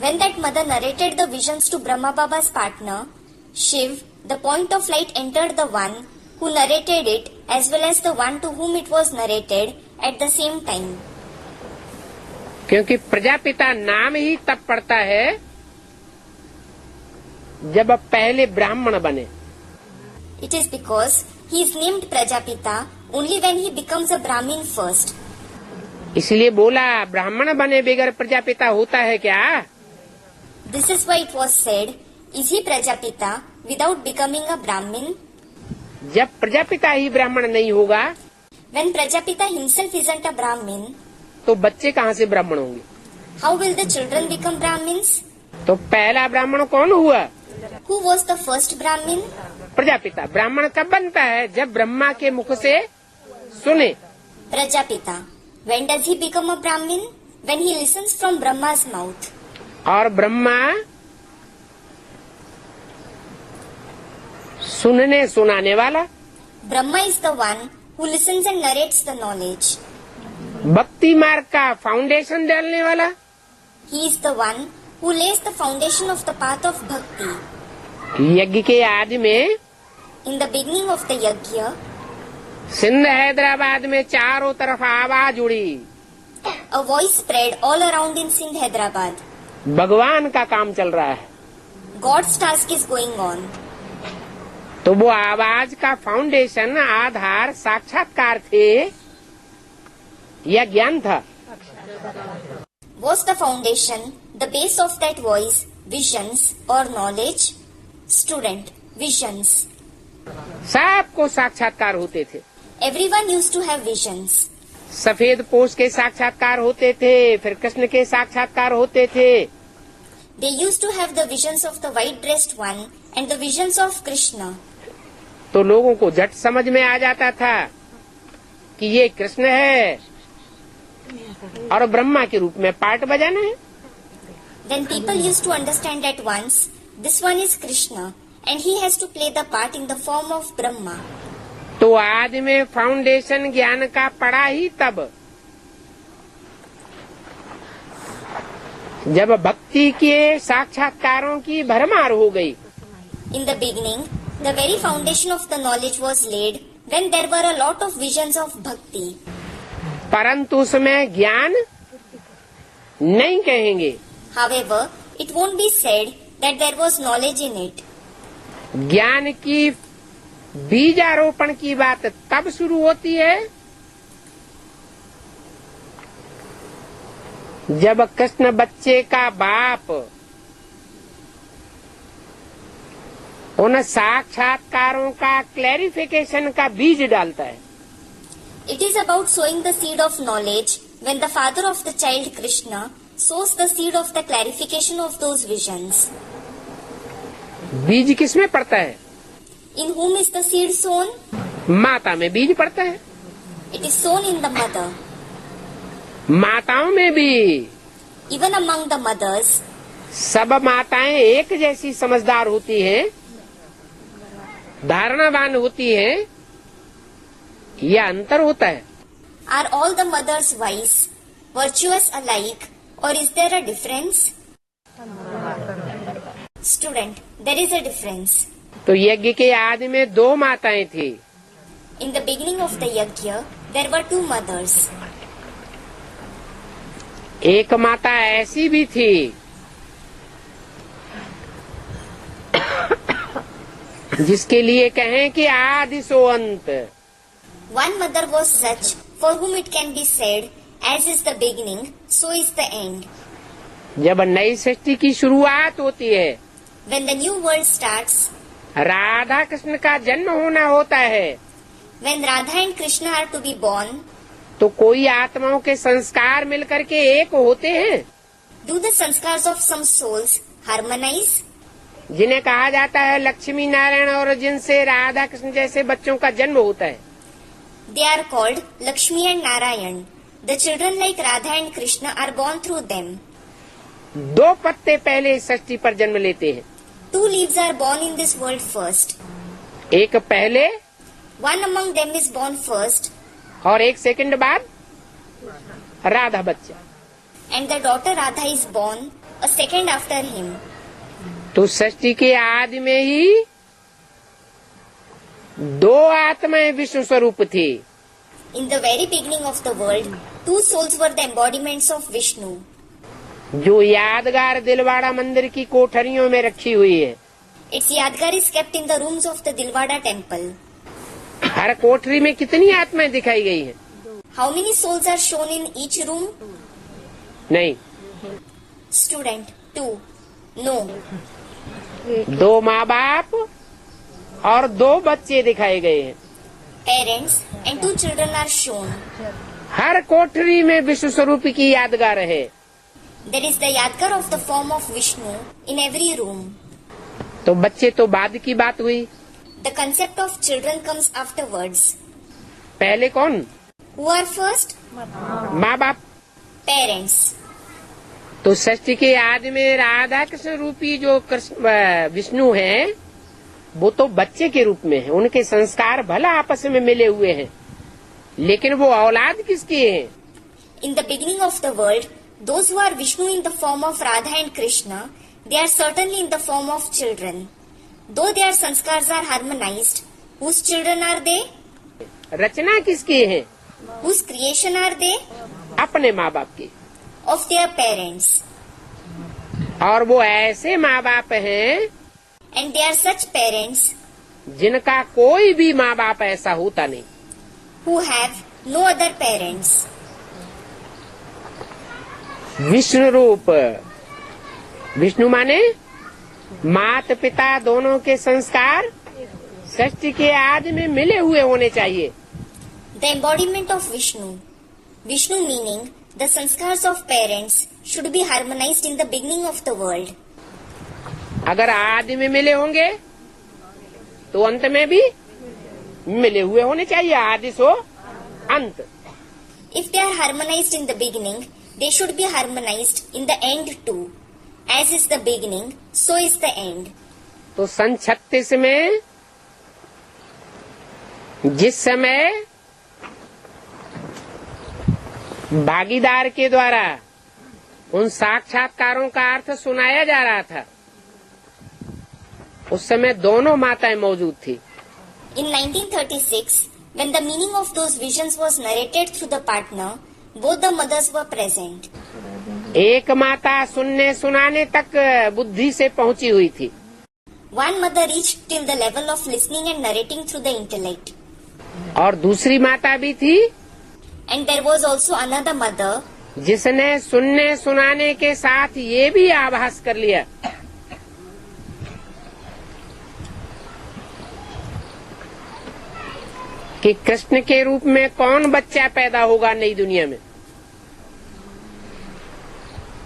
When that mother narrated the visions to Brahma Baba's partner, Shiv, the point of light, entered the one who narrated it as well as the one to whom it was narrated at the same time. क्योंकि प्रजापिता नाम ही तब पड़ता है जब आप पहले ब्राह्मण बने। It is because he is named Prajapita only when he becomes a Brahmin first. इसलिए बोला ब्राह्मण बने बगैर प्रजापिता होता है क्या? This is why it was said, is he Prajapita without becoming a Brahmin? जब प्रजापिता ही ब्राह्मण नहीं होगा When Prajapita himself isn't a Brahmin, तो बच्चे कहाँ से ब्राह्मण होंगे? how will the children become Brahmins? तो पहला ब्राह्मण कौन हुआ? Who was the first Brahmin? Prajapita. ब्राह्मण कब बनता है? जब ब्रह्मा के मुख से सुने। Prajapita. When does he become a Brahmin? When he listens from Brahma's mouth. और ब्रह्मा सुनने सुनाने वाला, Brahma is the one who listens and narrates the knowledge. भक्ति मार्ग का फाउंडेशन डालने वाला, He is the one who lays the foundation of the path of bhakti. यज्ञ के आदि में In the beginning of the yajna, Sindh Hyderabad में चारों तरफ आवाज उड़ी, a voice spread all around in Sindh, Hyderabad. भगवान का काम चल रहा है। God's task is going on. तो वो आवाज का फाउंडेशन आधार साक्षात्कार थे या ज्ञान था? Was the foundation, the base of that voice, visions or knowledge? Student, visions. सबको साक्षात्कार होते थे। Everyone used to have visions. सफेद पोष के साक्षात्कार होते थे, फिर कृष्ण के साक्षात्कार होते थे। They used to have the visions of the white-dressed one and the visions of Krishna. तो लोगों को झट समझ में आ जाता था कि ये कृष्ण है और ब्रह्मा के रूप में पार्ट बजाना है। Then people used to understand at once, this one is Krishna and he has to play the part in the form of Brahma. तो आज में फाउंडेशन ज्ञान का पड़ा ही तब जब भक्ति के साक्षात्कारों की भरमार हो गई। In the beginning, the very foundation of the knowledge was laid when there were a lot of visions of bhakti. परंतु उसमें ज्ञान नहीं कहेंगे। However, it won't be said that there was knowledge in it. ज्ञान की बीजारोपण की बात तब शुरू होती है जब कृष्ण बच्चे का बाप उन साक्षात्कारों का क्लैरिफिकेशन का बीज डालता है। It is about sowing the seed of knowledge when the father of the child Krishna sows the seed of the clarification of those visions. बीज किसमें पड़ता है? In whom is the seed sown? माता में बीज पड़ता है। It is sown in the mother. माताओं में भी Even among the mothers, सब माताएं एक जैसी समझदार होती हैं, धारणावान होती हैं, यह अंतर होता है। are all the mothers wise, virtuous alike, or is there a difference? Student, there is a difference. तो यज्ञ के आदि में दो माताएं थी। In the beginning of the yajna, there were two mothers. एक माता ऐसी भी थी जिसके लिए कहें कि आदि सो अंत। One mother was such for whom it can be said, as is the beginning, so is the end. जब नई सृष्टि की शुरुआत होती है, When the new world starts, Radha Krishna का जन्म होना होता है, when Radha and Krishna are to be born, तो कोई आत्माओं के संस्कार मिलकर के एक होते हैं do the sanskars of some souls harmonize? जिन्हें कहा जाता है लक्ष्मी नारायण और जिनसे राधा कृष्ण जैसे बच्चों का जन्म होता है। They are called Lakshmi and Narayan. The children like Radha and Krishna are born through them. दो पत्ते पहले इस सृष्टि पर जन्म लेते हैं। Two leaves are born in this world first. एक पहले One among them is born first, और एक सेकंड बाद राधा बच्चा। and the daughter Radha is born a second after him. तो सृष्टि के आदि में ही दो आत्माएं विश्व स्वरूप थी। In the very beginning of the world, two souls were the embodiments of Vishnu. जो यादगार दिलवाड़ा मंदिर की कोठरियों में रखी हुई है। Its Yadgar is kept in the rooms of the Dilwada temple. हर कोठरी में कितनी आत्माएं दिखाई गई हैं? How many souls are shown in each room? नहीं, Student 2. No. दो माँ बाप और दो बच्चे दिखाए गए हैं। Parents and two children are shown. हर कोठरी में विश्व स्वरूप की यादगार है। There is the Yadgar of the form of Vishnu in every room. तो बच्चे तो बाद की बात हुई। The concept of children comes afterwards. पहले कौन? Who are first? माँ बाप। Parents. तो सृष्टि के आदि में राधा कृष्ण रूपी जो कृष्ण विष्णु हैं, वो तो बच्चे के रूप में है, उनके संस्कार भला आपस में मिले हुए हैं, लेकिन वो औलाद किसकी है? In the beginning of the world, those who are Vishnu in the form of Radha and Krishna, they are certainly in the form of children. Though their sanskars are harmonized, whose children are they? रचना किसकी है? Whose creation are they? अपने माँ बाप की। Of their parents. और वो ऐसे माँ बाप हैं And they are such parents जिनका कोई भी माँ बाप ऐसा होता नहीं। who have no other parents. Vishnu रूप, विष्णु माने माता पिता दोनों के संस्कार सृष्टि के आदि में मिले हुए होने चाहिए। The embodiment of Vishnu. Vishnu meaning the sanskars of parents should be harmonized in the beginning of the world. अगर आदि में मिले होंगे तो अंत में भी मिले हुए होने चाहिए, आदि सो अंत। If they are harmonized in the beginning, they should be harmonized in the end too. As is the beginning, so is the end. तो सन 36 में जिस समय भागीदार के द्वारा उन साक्षात्कारों का अर्थ सुनाया जा रहा था, उस समय दोनों माताएं मौजूद थी। In 1936, when the meaning of those visions was narrated through the partner, both the mothers were present. एक माता सुनने सुनाने तक बुद्धि से पहुंची हुई थी। One mother reached till the level of listening and narrating through the intellect. और दूसरी माता भी थी And there was also another mother जिसने सुनने सुनाने के साथ ये भी आभास कर लिया कि कृष्ण के रूप में कौन बच्चा पैदा होगा नई दुनिया में,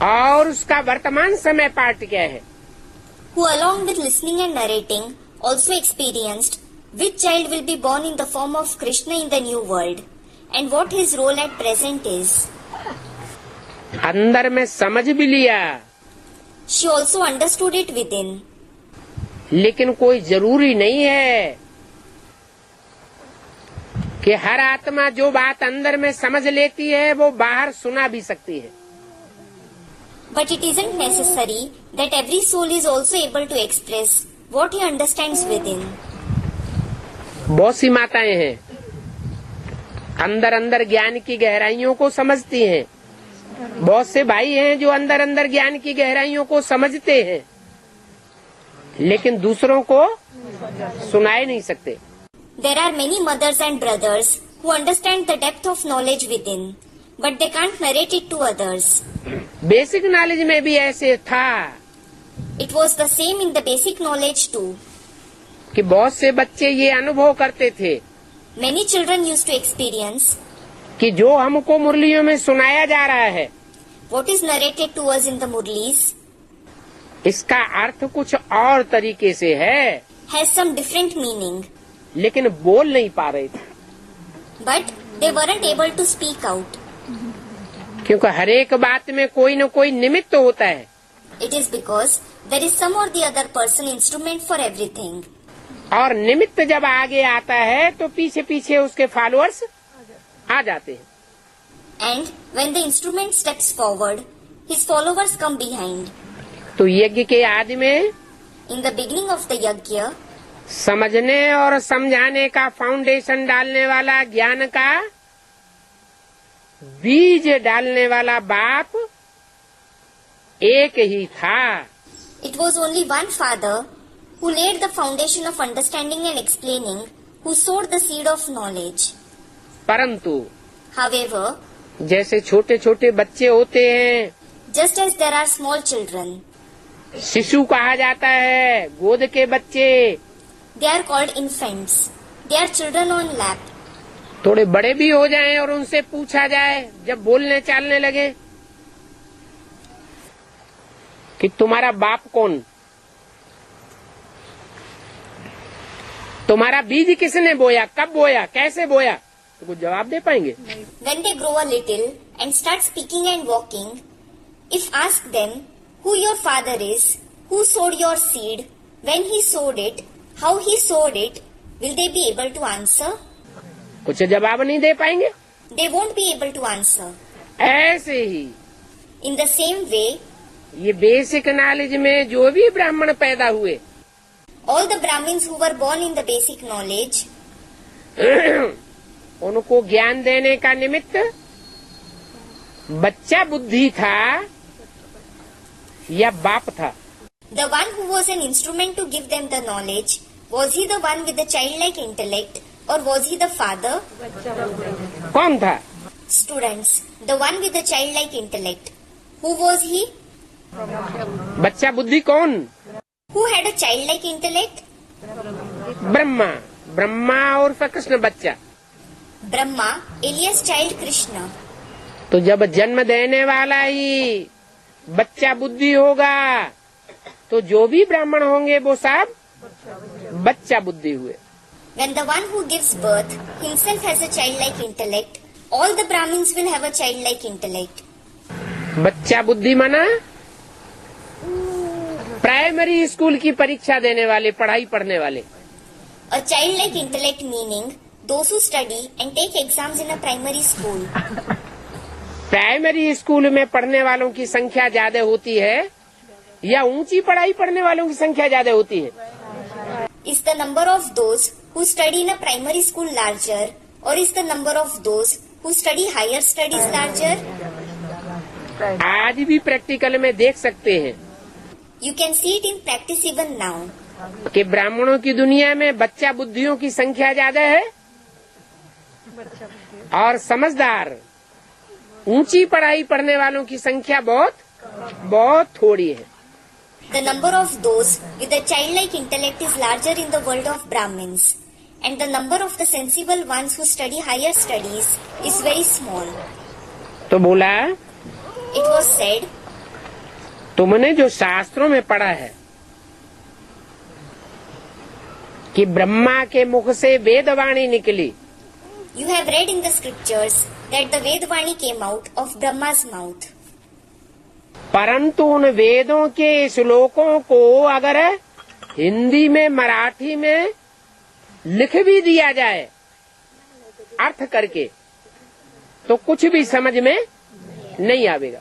और उसका वर्तमान समय पाठ क्या है। who along with listening and narrating also experienced which child will be born in the form of Krishna in the new world and what his role at present is. अंदर में समझ भी लिया, She also understood it within. लेकिन कोई जरूरी नहीं है कि हर आत्मा जो बात अंदर में समझ लेती है वो बाहर सुना भी सकती है। But it isn't necessary that every soul is also able to express what he understands within. बहुत सी माताएं हैं अंदर अंदर ज्ञान की गहराइयों को समझती हैं, बहुत से भाई हैं जो अंदर अंदर ज्ञान की गहराइयों को समझते हैं, लेकिन दूसरों को सुनाए नहीं सकते। There are many mothers and brothers who understand the depth of knowledge within, but they can't narrate it to others. Basic knowledge में भी ऐसे था It was the same in the basic knowledge too. कि बहुत से बच्चे ये अनुभव करते थे Many children used to experience कि जो हमको मुरलियों में सुनाया जा रहा है what is narrated to us in the Murlis इसका अर्थ कुछ और तरीके से है, has some different meaning, लेकिन बोल नहीं पा रहे थे, but they weren't able to speak out. क्योंकि हर एक बात में कोई न कोई निमित्त होता है। It is because there is some or the other person instrument for everything. और निमित्त जब आगे आता है तो पीछे पीछे उसके फॉलोअर्स आ जाते हैं। And when the instrument steps forward, his followers come behind. तो यज्ञ के आदि में In the beginning of the yajna, समझने और समझाने का फाउंडेशन डालने वाला, ज्ञान का बीज डालने वाला बाप एक ही था। it was only one father who laid the foundation of understanding and explaining, who sowed the seed of knowledge. परंतु However, जैसे छोटे छोटे बच्चे होते हैं, just as there are small children, शिशु कहा जाता है, गोद के बच्चे, they are called infants. They are children on lap. थोड़े बड़े भी हो जाएं और उनसे पूछा जाए जब बोलने चालने लगे कि तुम्हारा बाप कौन, तुम्हारा बीज किसने बोया, कब बोया, कैसे बोया, तो कुछ जवाब दे पाएंगे? When they grow a little and start speaking and walking, if ask them who your father is, who sowed your seed, when he sowed it, how he sowed it, will they be able to answer? कुछ जवाब नहीं दे पाएंगे। They won't be able to answer. ऐसे ही In the same way, ये basic knowledge में जो भी ब्राह्मण पैदा हुए all the Brahmins who were born in the basic knowledge, उनको ज्ञान देने का निमित्त बच्चा बुद्धि था या बाप था? the one who was an instrument to give them the knowledge, was he the one with the childlike intellect or was he the father? कौन था? Students, the one with the childlike intellect. Who was he? बच्चा बुद्धि कौन? Who had a childlike intellect? Brahma. Brahma और कृष्ण बच्चा। Brahma, alias child Krishna. तो जब जन्म देने वाला ही बच्चा बुद्धि होगा तो जो भी ब्राह्मण होंगे वो सब बच्चा बुद्धि हुए। When the one who gives birth himself has a childlike intellect, all the Brahmins will have a childlike intellect. बच्चा बुद्धि माना प्राइमरी स्कूल की परीक्षा देने वाले, पढ़ाई पढ़ने वाले। A childlike intellect meaning those who study and take exams in a primary school. Primary school में पढ़ने वालों की संख्या ज्यादा होती है या ऊंची पढ़ाई पढ़ने वालों की संख्या ज्यादा होती है? Is the number of those who study in a primary school larger or is the number of those who study higher studies larger? आज भी प्रैक्टिकल में देख सकते हैं You can see it in practice even now. कि ब्राह्मणों की दुनिया में बच्चा बुद्धियों की संख्या ज्यादा है और समझदार ऊंची पढ़ाई पढ़ने वालों की संख्या बहुत बहुत थोड़ी है। The number of those with a childlike intellect is larger in the world of Brahmins, and the number of the sensible ones who study higher studies is very small. तो बोला It was said, तुमने जो शास्त्रों में पढ़ा है कि ब्रह्मा के मुख से वेदवाणी निकली, you have read in the scriptures that the Vedvani came out of Brahma's mouth. परंतु उन वेदों के श्लोकों को अगर हिंदी में, मराठी में लिख भी दिया जाए अर्थ करके तो कुछ भी समझ में नहीं आवेगा।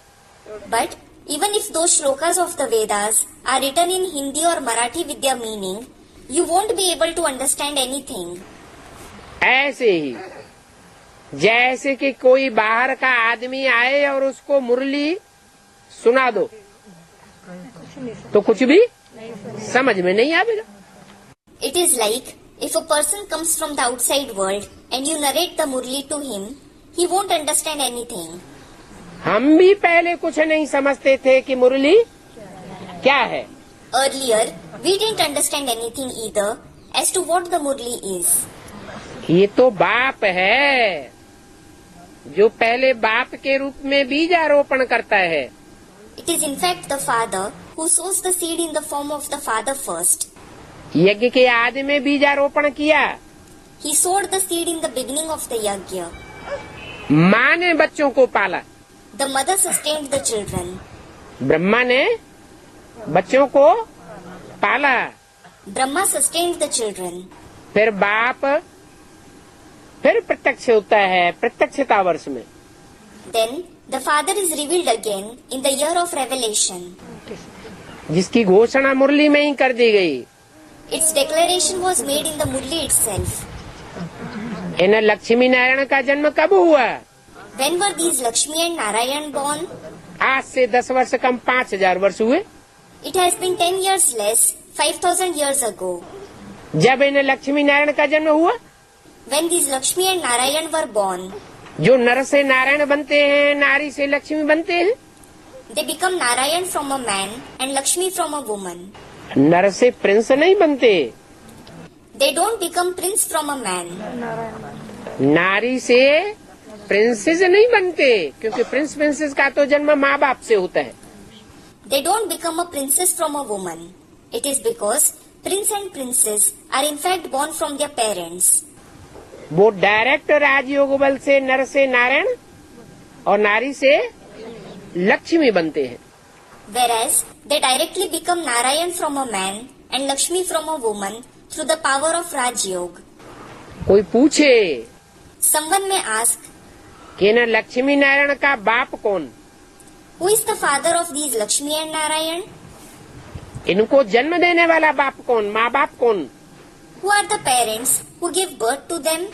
But even if those shlokas of the Vedas are written in Hindi or Marathi with their meaning, you won't be able to understand anything. ऐसे ही जैसे कि कोई बाहर का आदमी आए और उसको मुरली सुना दो तो कुछ भी समझ में नहीं आवेगा। It is like if a person comes from the outside world and you narrate the Murli to him, he won't understand anything. हम भी पहले कुछ नहीं समझते थे कि मुरली क्या है। Earlier, we didn't understand anything either as to what the Murli is. ये तो बाप है जो पहले बाप के रूप में बीजारोपण करता है। It is in fact the father who sows the seed in the form of the father first. यज्ञ के आदि में बीजारोपण किया। He sowed the seed in the beginning of the yajna. माँ ने बच्चों को पाला। The mother sustained the children. Brahma ने बच्चों को पाला। Brahma sustained the children. फिर बाप फिर प्रत्यक्ष होता है प्रत्यक्षता वर्ष में। Then the father is revealed again in the year of revelation. जिसकी घोषणा मुरली में ही कर दी गई। Its declaration was made in the Murli itself. इन लक्ष्मी नारायण का जन्म कब हुआ? When were these Lakshmi and Narayan born? आज से 10 वर्ष कम 5000 वर्ष हुए। It has been 10 years less, 5000 years ago. जब इन लक्ष्मी नारायण का जन्म हुआ, When these Lakshmi and Narayan were born, जो नर से नारायण बनते हैं, नारी से लक्ष्मी बनते हैं। they become Narayan from a man and Lakshmi from a woman. नर से प्रिंस नहीं बनते। They don't become prince from a man. नारी से प्रिंसेस नहीं बनते, क्योंकि प्रिंस प्रिंसेस का तो जन्म माँ बाप से होता है। They don't become a princess from a woman. It is because prince and princess are in fact born from their parents. वो डायरेक्ट राजयोग बल से नर से नारायण और नारी से लक्ष्मी बनते हैं। Whereas they directly become Narayan from a man and Lakshmi from a woman through the power of Raj Yoga. कोई पूछे Someone may ask, कि न लक्ष्मी नारायण का बाप कौन, who is the father of these Lakshmi and Narayan? इनको जन्म देने वाला बाप कौन, माँ बाप कौन? Who are the parents who give birth to them?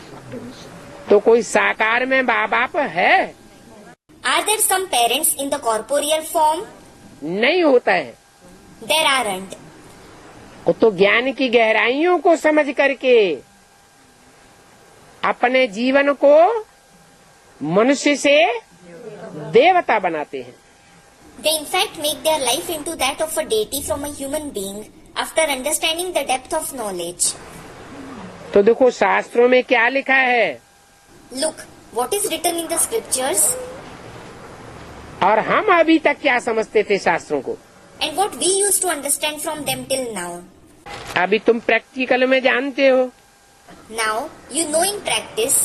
तो कोई साकार में माँ बाप है? Are there some parents in the corporeal form? नहीं होता है। There aren't. वो तो ज्ञान की गहराइयों को समझ करके अपने जीवन को मनुष्य से देवता बनाते हैं। They in fact make their life into that of a deity from a human being after understanding the depth of knowledge. तो देखो शास्त्रों में क्या लिखा है Look, what is written in the scriptures और हम अभी तक क्या समझते थे शास्त्रों को। and what we used to understand from them till now. अभी तुम प्रैक्टिकल में जानते हो Now, you know in practice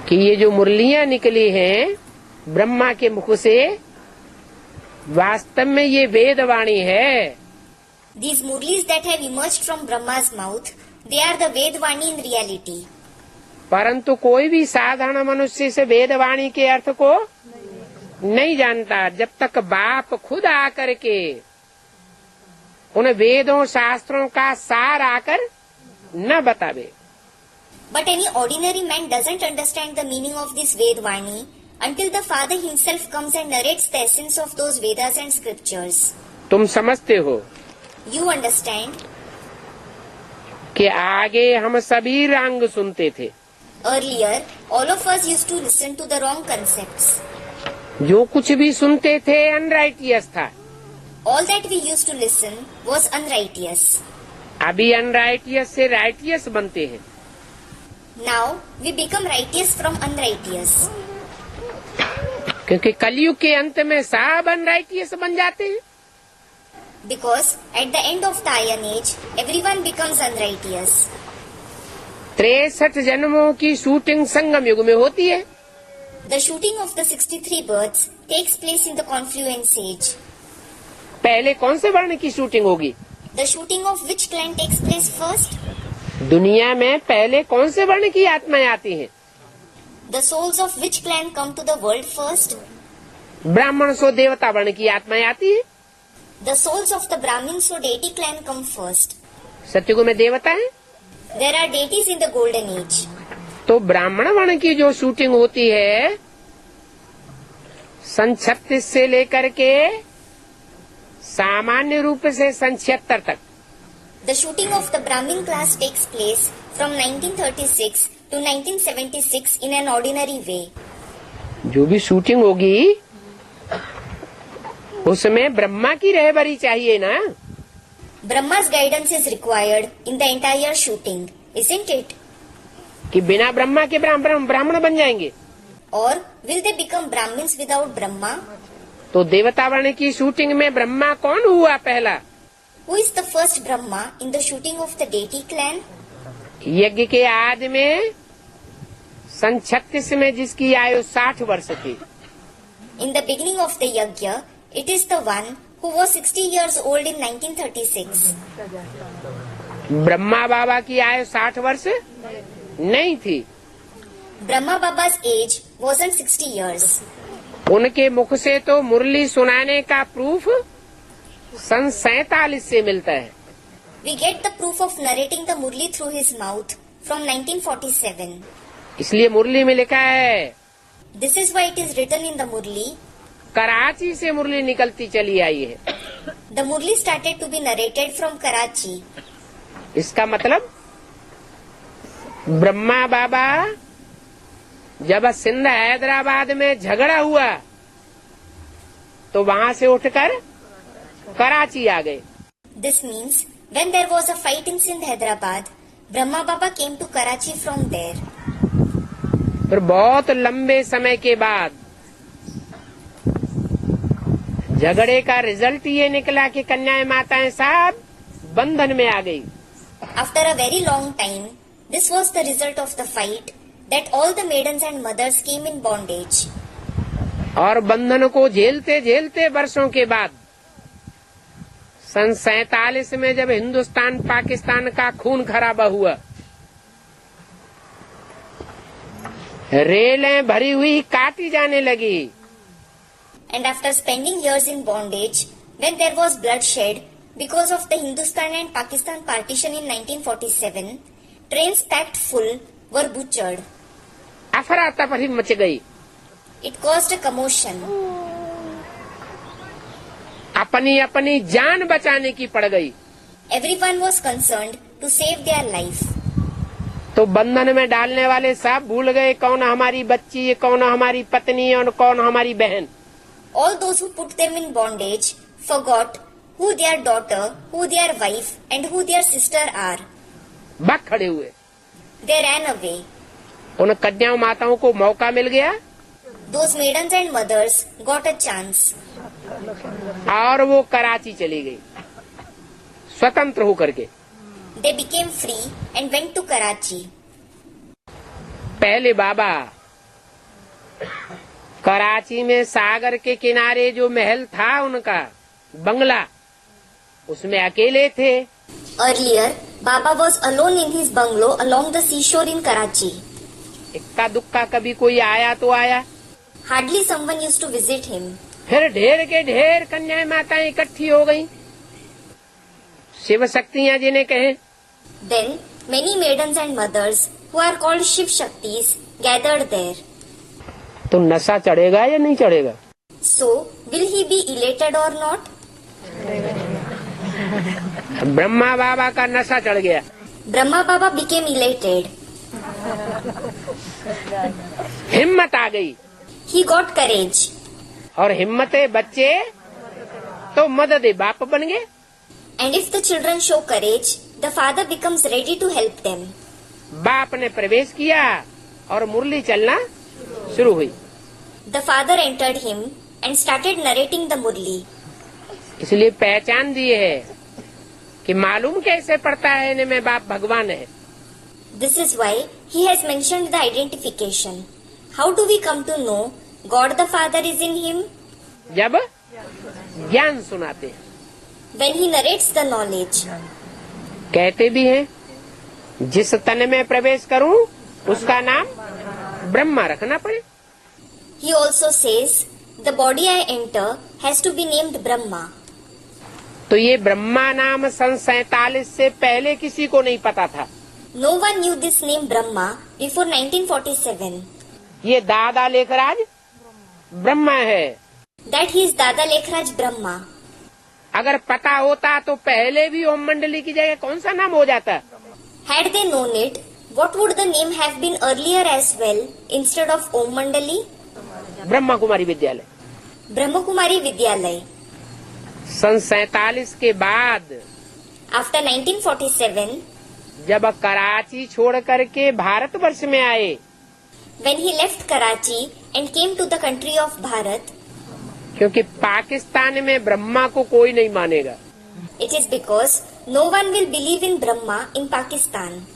कि ये जो मुरलियां निकली हैं ब्रह्मा के मुख से, वास्तव में ये वेदवाणी है। these murlis that have emerged from Brahma's mouth, they are the Vedvani in reality. परंतु कोई भी साधारण मनुष्य से वेदवाणी के अर्थ को नहीं जानता जब तक बाप खुद आकर के उन वेदों शास्त्रों का सार आकर न बतावे। But any ordinary man doesn't understand the meaning of this Vedvani until the Father himself comes and narrates the essence of those Vedas and scriptures. तुम समझते हो You understand? कि आगे हम सभी रंग सुनते थे, Earlier, all of us used to listen to the wrong concepts. जो कुछ भी सुनते थे अनराइटियस था। All that we used to listen was unrighteous. अभी अनराइटियस से राइटियस बनते हैं। Now, we become righteous from unrighteous. क्योंकि कलयुग के अंत में सब अनराइटियस बन जाते हैं। Because at the end of the Iron Age, everyone becomes unrighteous. 63 जन्मों की शूटिंग संगम युग में होती है। The shooting of the 63 births takes place in the confluence age. पहले कौन से वर्ण की शूटिंग होगी? The shooting of which clan takes place first? दुनिया में पहले कौन से वर्ण की आत्माएं आती हैं? The souls of which clan come to the world first? ब्राह्मण सो देवता वर्ण की आत्माएं आती हैं। The souls of the Brahmins or deity clan come first. सत्युग में देवता है। There are deities in the golden age. तो ब्राह्मण वर्ण की जो शूटिंग होती है सन 36 से लेकर के सामान्य रूप से सन 76 तक, The shooting of the Brahmin class takes place from 1936 to 1976 in an ordinary way. जो भी शूटिंग होगी उसमें ब्रह्मा की रहबरी चाहिए ना। Brahma's guidance is required in the entire shooting, isn't it? कि बिना ब्रह्मा के ब्राह्मण बन जाएंगे। Or will they become Brahmins without Brahma? तो देवता वर्ण की शूटिंग में ब्रह्मा कौन हुआ पहला? Who is the first Brahma in the shooting of the deity clan? यज्ञ के आदि में सन 36 में जिसकी आयु 60 वर्ष थी। In the beginning of the yajna, it is the one who was 60 years old in 1936. Brahma बाबा की आयु 60 वर्ष नहीं थी। Brahma Baba's age wasn't 60 years. उनके मुख से तो मुरली सुनाने का प्रूफ सन 47 से मिलता है। We get the proof of narrating the Murli through his mouth from 1947. इसलिए मुरली में लिखा है, This is why it is written in the Murli. Karachi से मुरली निकलती चली आई है। The Murli started to be narrated from Karachi. इसका मतलब ब्रह्मा बाबा जब सिंध हैदराबाद में झगड़ा हुआ तो वहाँ से उठकर कराची आ गए। This means when there was a fight in Sindh, Hyderabad, Brahma Baba came to Karachi from there. फिर बहुत लंबे समय के बाद झगड़े का रिजल्ट ये निकला कि कन्याएं माताएं सब बंधन में आ गई। After a very long time, this was the result of the fight that all the maidens and mothers came in bondage. और बंधन को झेलते झेलते वर्षों के बाद सन 47 में जब हिंदुस्तान पाकिस्तान का खून खराबा हुआ, रेलें भरी हुई काटी जाने लगी। And after spending years in bondage, when there was bloodshed because of the Hindustan and Pakistan partition in 1947, trains packed full were butchered. अफरा तफरी मच गई। It caused a commotion. अपनी अपनी जान बचाने की पड़ गई। Everyone was concerned to save their life. तो बंधन में डालने वाले सब भूल गए कौन हमारी बच्ची, कौन हमारी पत्नी और कौन हमारी बहन। All those who put them in bondage forgot who their daughter, who their wife, and who their sister are. भाग खड़े हुए। They ran away. उन कन्या माताओं को मौका मिल गया Those maidens and mothers got a chance. और वो कराची चली गई स्वतंत्र होकर के। They became free and went to Karachi. पहले बाबा कराची में सागर के किनारे जो महल था उनका बंगला, उसमें अकेले थे। Earlier, Baba was alone in his bungalow along the seashore in Karachi. इक्का दुक्का कभी कोई आया तो आया। Hardly someone used to visit him. फिर ढेर के ढेर कन्याएं माताएं इकट्ठी हो गईं, शिव शक्तियां जिन्हें कहें। Then, many maidens and mothers, who are called Shiv Shaktis, gathered there. तो नशा चढ़ेगा या नहीं चढ़ेगा? So, will he be elated or not? Brahma बाबा का नशा चढ़ गया। Brahma Baba became elated. हिम्मत आ गई। He got courage. और हिम्मते बच्चे तो मदद बाप बन गए। And if the children show courage, the father becomes ready to help them. बाप ने प्रवेश किया और मुरली चलना शुरू हुई। The father entered him and started narrating the Murli. इसलिए पहचान दी है कि मालूम कैसे पड़ता है इनमें बाप भगवान है। This is why he has mentioned the identification. How do we come to know God the Father is in him? जब ज्ञान सुनाते हैं, When he narrates the knowledge. कहते भी हैं जिस तन में प्रवेश करूं उसका नाम ब्रह्मा रखना पड़े। He also says, the body I enter has to be named Brahma. तो ये ब्रह्मा नाम सन 47 से पहले किसी को नहीं पता था। No one knew this name Brahma before 1947. ये दादा लेखराज ब्रह्मा है। That he is Dada Lekhraj Brahma. अगर पता होता तो पहले भी ओम मंडली की जगह कौन सा नाम हो जाता? Had they known it, what would the name have been earlier as well instead of Om Mandali? Brahma Kumari विद्यालय। Brahma Kumari Vidyalay. सन 47 के बाद After 1947, जब कराची छोड़ करके भारतवर्ष में आए, when he left Karachi and came to the country of Bharat, क्योंकि पाकिस्तान में ब्रह्मा को कोई नहीं मानेगा। it is because no one will believe in Brahma in Pakistan.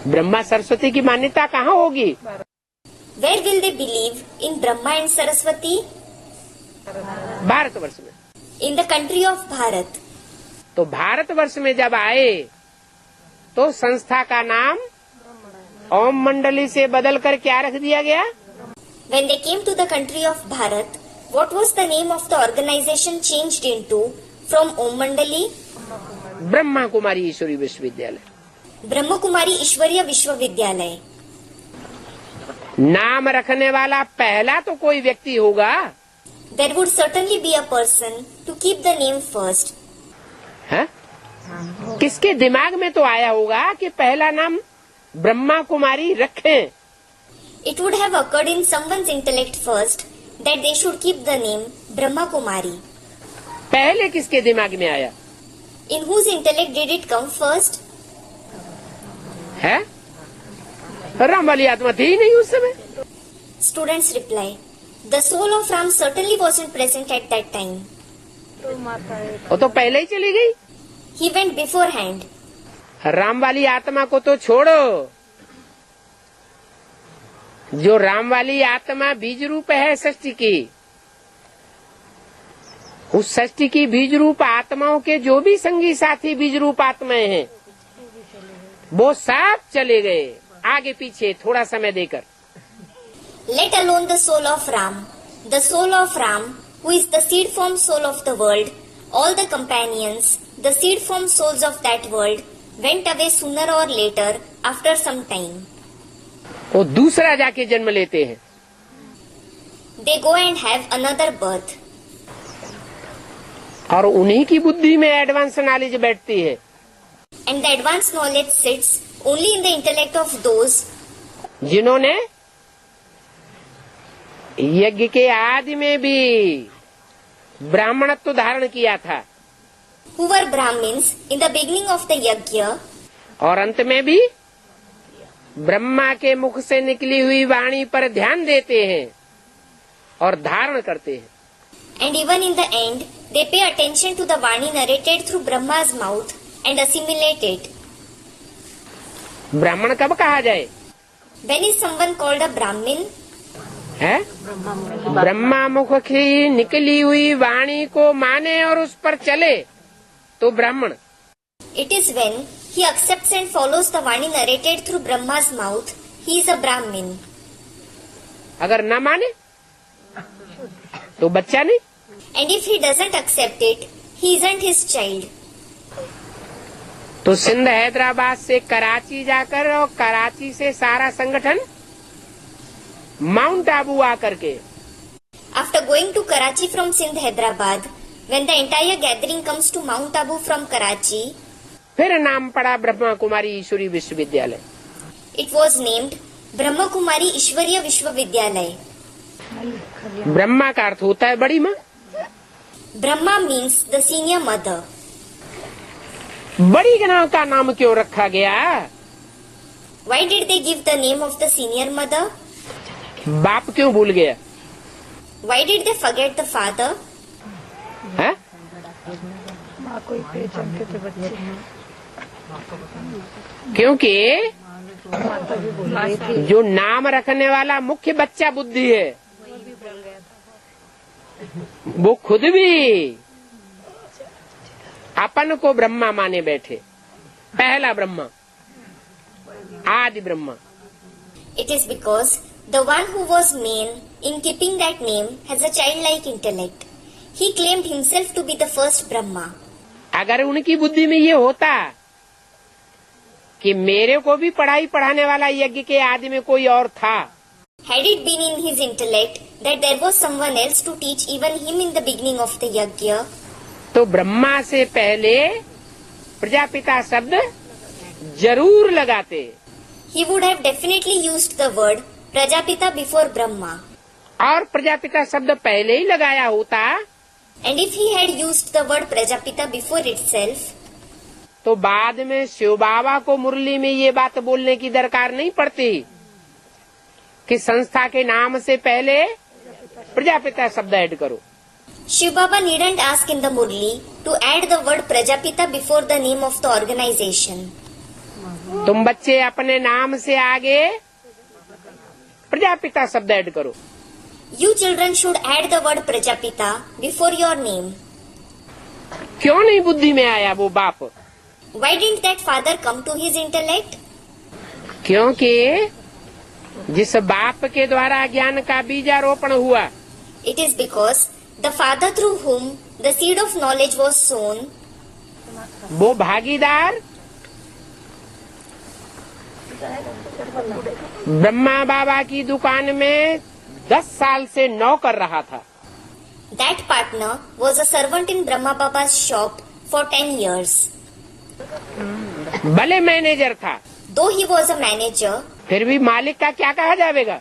Brahma Saraswati की मान्यता कहाँ होगी? Where will they believe in Brahma and Saraswati? Bharatvarsh में। In the country of Bharat. तो भारतवर्ष में जब आए तो संस्था का नाम ओम मंडली से बदल कर क्या रख दिया गया? When they came to the country of Bharat, what was the name of the organization changed into from Om Mandali? Brahma Kumari ईश्वरी विश्वविद्यालय। Brahma Kumari Ishwarya Vishwavidyalay. नाम रखने वाला पहला तो कोई व्यक्ति होगा। There would certainly be a person to keep the name first. है? किसके दिमाग में तो आया होगा कि पहला नाम ब्रह्मा कुमारी रखें। It would have occurred in someone's intellect first that they should keep the name Brahma Kumari. पहले किसके दिमाग में आया? In whose intellect did it come first? है? राम वाली आत्मा थी ही नहीं उस समय। Students reply, the soul of Ram certainly wasn't present at that time. वो तो पहले ही चली गई। He went beforehand. राम वाली आत्मा को तो छोड़ो, जो राम वाली आत्मा बीज रूप है सृष्टि की, उस षष्ठी की बीज रूप आत्माओं के जो भी संगी साथी बीज रूप आत्माएं हैं वो सब चले गए आगे पीछे थोड़ा समय देकर। Let alone the soul of Ram. The soul of Ram, who is the seed form soul of the world, all the companions, the seed form souls of that world, went away sooner or later after some time. वो दूसरा जाके जन्म लेते हैं। They go and have another birth. और उन्हीं की बुद्धि में एडवांस नॉलेज बैठती है। And the advanced knowledge sits only in the intellect of those जिन्होंने यज्ञ के आदि में भी ब्राह्मणत्व धारण किया था who were Brahmins in the beginning of the yajna, और अंत में भी ब्रह्मा के मुख से निकली हुई वाणी पर ध्यान देते हैं और धारण करते हैं। and even in the end they pay attention to the Vani narrated through Brahma's mouth and assimilate it. ब्राह्मण कब कहा जाए? When is someone called a Brahmin? है ब्रह्मा मुख की निकली हुई वाणी को माने और उस पर चले तो ब्राह्मण। It is when he accepts and follows the Vani narrated through Brahma's mouth, he is a Brahmin. अगर न माने तो बच्चा नहीं। And if he doesn't accept it, he isn't his child. तो सिंध हैदराबाद से कराची जाकर और कराची से सारा संगठन माउंट आबू आकर के After going to Karachi from Sindh, Hyderabad, when the entire gathering comes to Mount Abu from Karachi, फिर नाम पड़ा ब्रह्मा कुमारी ईश्वरी विश्वविद्यालय। it was named Brahma Kumari Ishwariya Vishwavidyalaya. Brahma का अर्थ होता है बड़ी माँ। Brahma means the senior mother. बड़ी गणाओं का नाम क्यों रखा गया? Why did they give the name of the senior mother? बाप क्यों भूल गया? Why did they forget the father? है? क्योंकि जो नाम रखने वाला मुख्य बच्चा बुद्धि है वो खुद भी अपन को ब्रह्मा माने बैठे। पहला ब्रह्मा, आदि Brahma. It is because the one who was main in keeping that name has a childlike intellect. He claimed himself to be the first Brahma. अगर उनकी बुद्धि में ये होता कि मेरे को भी पढ़ाई पढ़ाने वाला यज्ञ के आदि में कोई और था, Had it been in his intellect that there was someone else to teach even him in the beginning of the yajna, तो ब्रह्मा से पहले प्रजापिता शब्द जरूर लगाते। he would have definitely used the word Prajapita before Brahma. और प्रजापिता शब्द पहले ही लगाया होता And if he had used the word Prajapita before itself, तो बाद में शिव बाबा को मुरली में ये बात बोलने की दरकार नहीं पड़ती कि संस्था के नाम से पहले प्रजापिता शब्द ऐड करो। Shiv Baba needn't ask in the Murli to add the word Prajapita before the name of the organization. तुम बच्चे अपने नाम से आगे प्रजापिता शब्द ऐड करो। You children should add the word Prajapita before your name. क्यों नहीं बुद्धि में आया वो बाप? Why didn't that father come to his intellect? क्योंकि जिस बाप के द्वारा ज्ञान का बीजारोपण हुआ, It is because the father through whom the seed of knowledge was sown, वो भागीदार ब्रह्मा बाबा की दुकान में 10 साल से नौकर रहा था। that partner was a servant in Brahma Baba's shop for 10 years. भले मैनेजर था, Though he was a manager, फिर भी मालिक का क्या कहा जाएगा?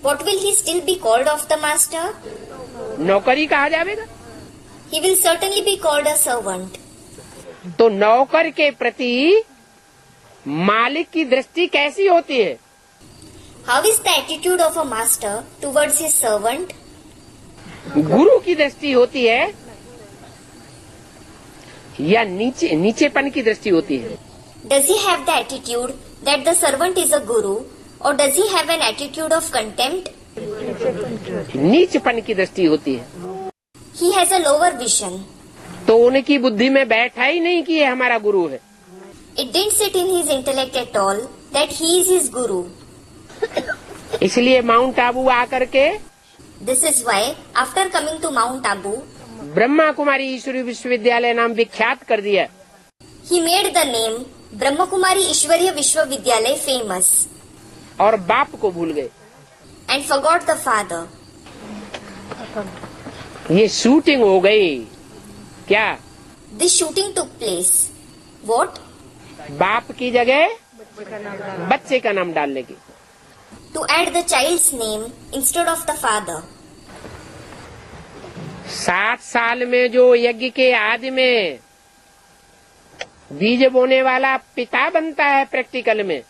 what will he still be called of the master? नौकरी कहा जाएगा। He will certainly be called a servant. तो नौकर के प्रति मालिक की दृष्टि कैसी होती है? How is the attitude of a master towards his servant? गुरु की दृष्टि होती है या नीचेपन की दृष्टि होती है? Does he have the attitude that the servant is a guru, or does he have an attitude of contempt? नीचपन की दृष्टि होती है। He has a lower vision. तो उनकी बुद्धि में बैठा ही नहीं कि ये हमारा गुरु है। It didn't sit in his intellect at all that he is his guru. इसलिए माउंट आबू आकर के This is why, after coming to Mount Abu, Brahma Kumari ईश्वरी विश्वविद्यालय नाम विख्यात कर दिया। he made the name Brahma Kumari Ishwariya Vishwavidyalaya famous और बाप को भूल गए। and forgot the father. ये शूटिंग हो गई। क्या? This shooting took place. What? बाप की जगह बच्चे का नाम डालने की। To add the child's name instead of the father. 7 साल में जो यज्ञ के आदि में बीज बोने वाला पिता बनता है प्रैक्टिकल में,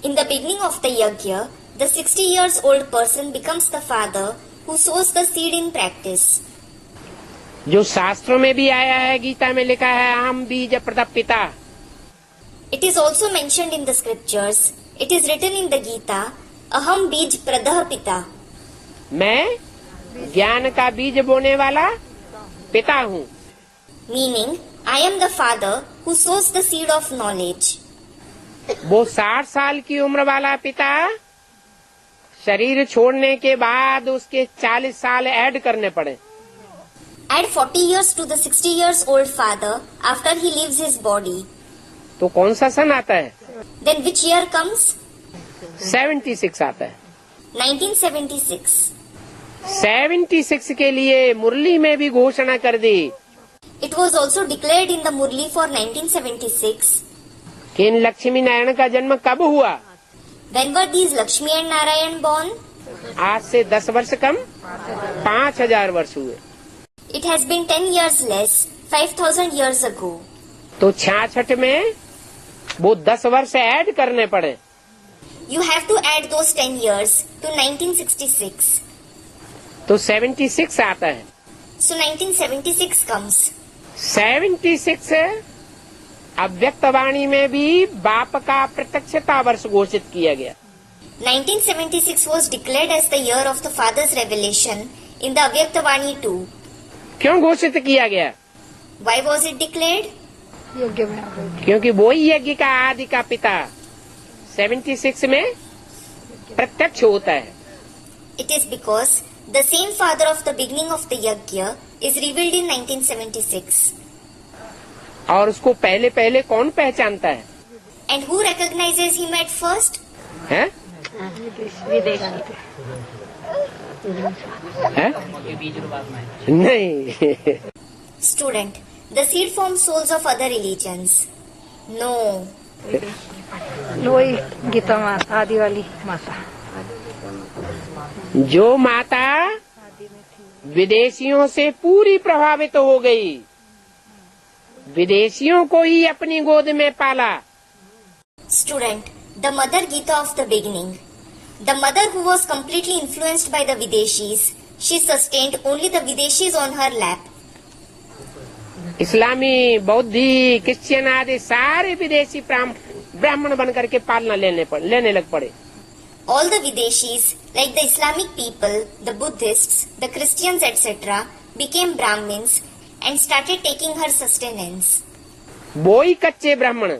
In the beginning of the yajna, the 60 years old person becomes the father who sows the seed in practice. जो शास्त्रों में भी आया है, गीता में लिखा है अहम बीज प्रदः पिता। It is also mentioned in the scriptures. It is written in the Gita, Aham Bij Pradah Pita. मैं ज्ञान का बीज बोने वाला पिता हूँ। Meaning, I am the father who sows the seed of knowledge. वो 60 साल की उम्र वाला पिता शरीर छोड़ने के बाद उसके 40 साल ऐड करने पड़े। Add 40 years to the 60 years old father after he leaves his body. तो कौन सा सन आता है? Then which year comes? 76 आता है। 1976. 76 के लिए मुरली में भी घोषणा कर दी It was also declared in the Murli for 1976. कि इन लक्ष्मी नारायण का जन्म कब हुआ? When were these Lakshmi and Narayan born? आज से 10 वर्ष कम 5000 वर्ष हुए। It has been 10 years less, 5000 years ago. तो 66 में वो 10 वर्ष ऐड करने पड़े। You have to add those 10 years to 1966. तो 76 आता है। So 1976 comes. 76 अव्यक्तवाणी में भी बाप का प्रत्यक्षता वर्ष घोषित किया गया। 1976 was declared as the year of the Father's revelation in the Avyaktavani too. क्यों घोषित किया गया? Why was it declared? क्योंकि वो ही यज्ञ का आदि का पिता 76 में प्रत्यक्ष होता है। It is because the same Father of the beginning of the Yajna is revealed in 1976. और उसको पहले पहले कौन पहचानता है? And who recognizes him at first? है? है? नहीं। Student, the seed forms souls of other religions. No. वही गीता माता आदि वाली माता जो माता विदेशियों से पूरी प्रभावित हो गई, विदेशियों को ही अपनी गोद में पाला। Student, the mother Gita of the beginning. The mother who was completely influenced by the Videshis, she sustained only the Videshis on her lap. इस्लामी, बौद्धि, क्रिश्चियन आदि सारे विदेशी ब्राह्मण बनकर के पालना लेने लग पड़े। All the Videshis, like the Islamic people, the Buddhists, the Christians, etc., became Brahmins and started taking her sustenance. वो ही कच्चे ब्राह्मण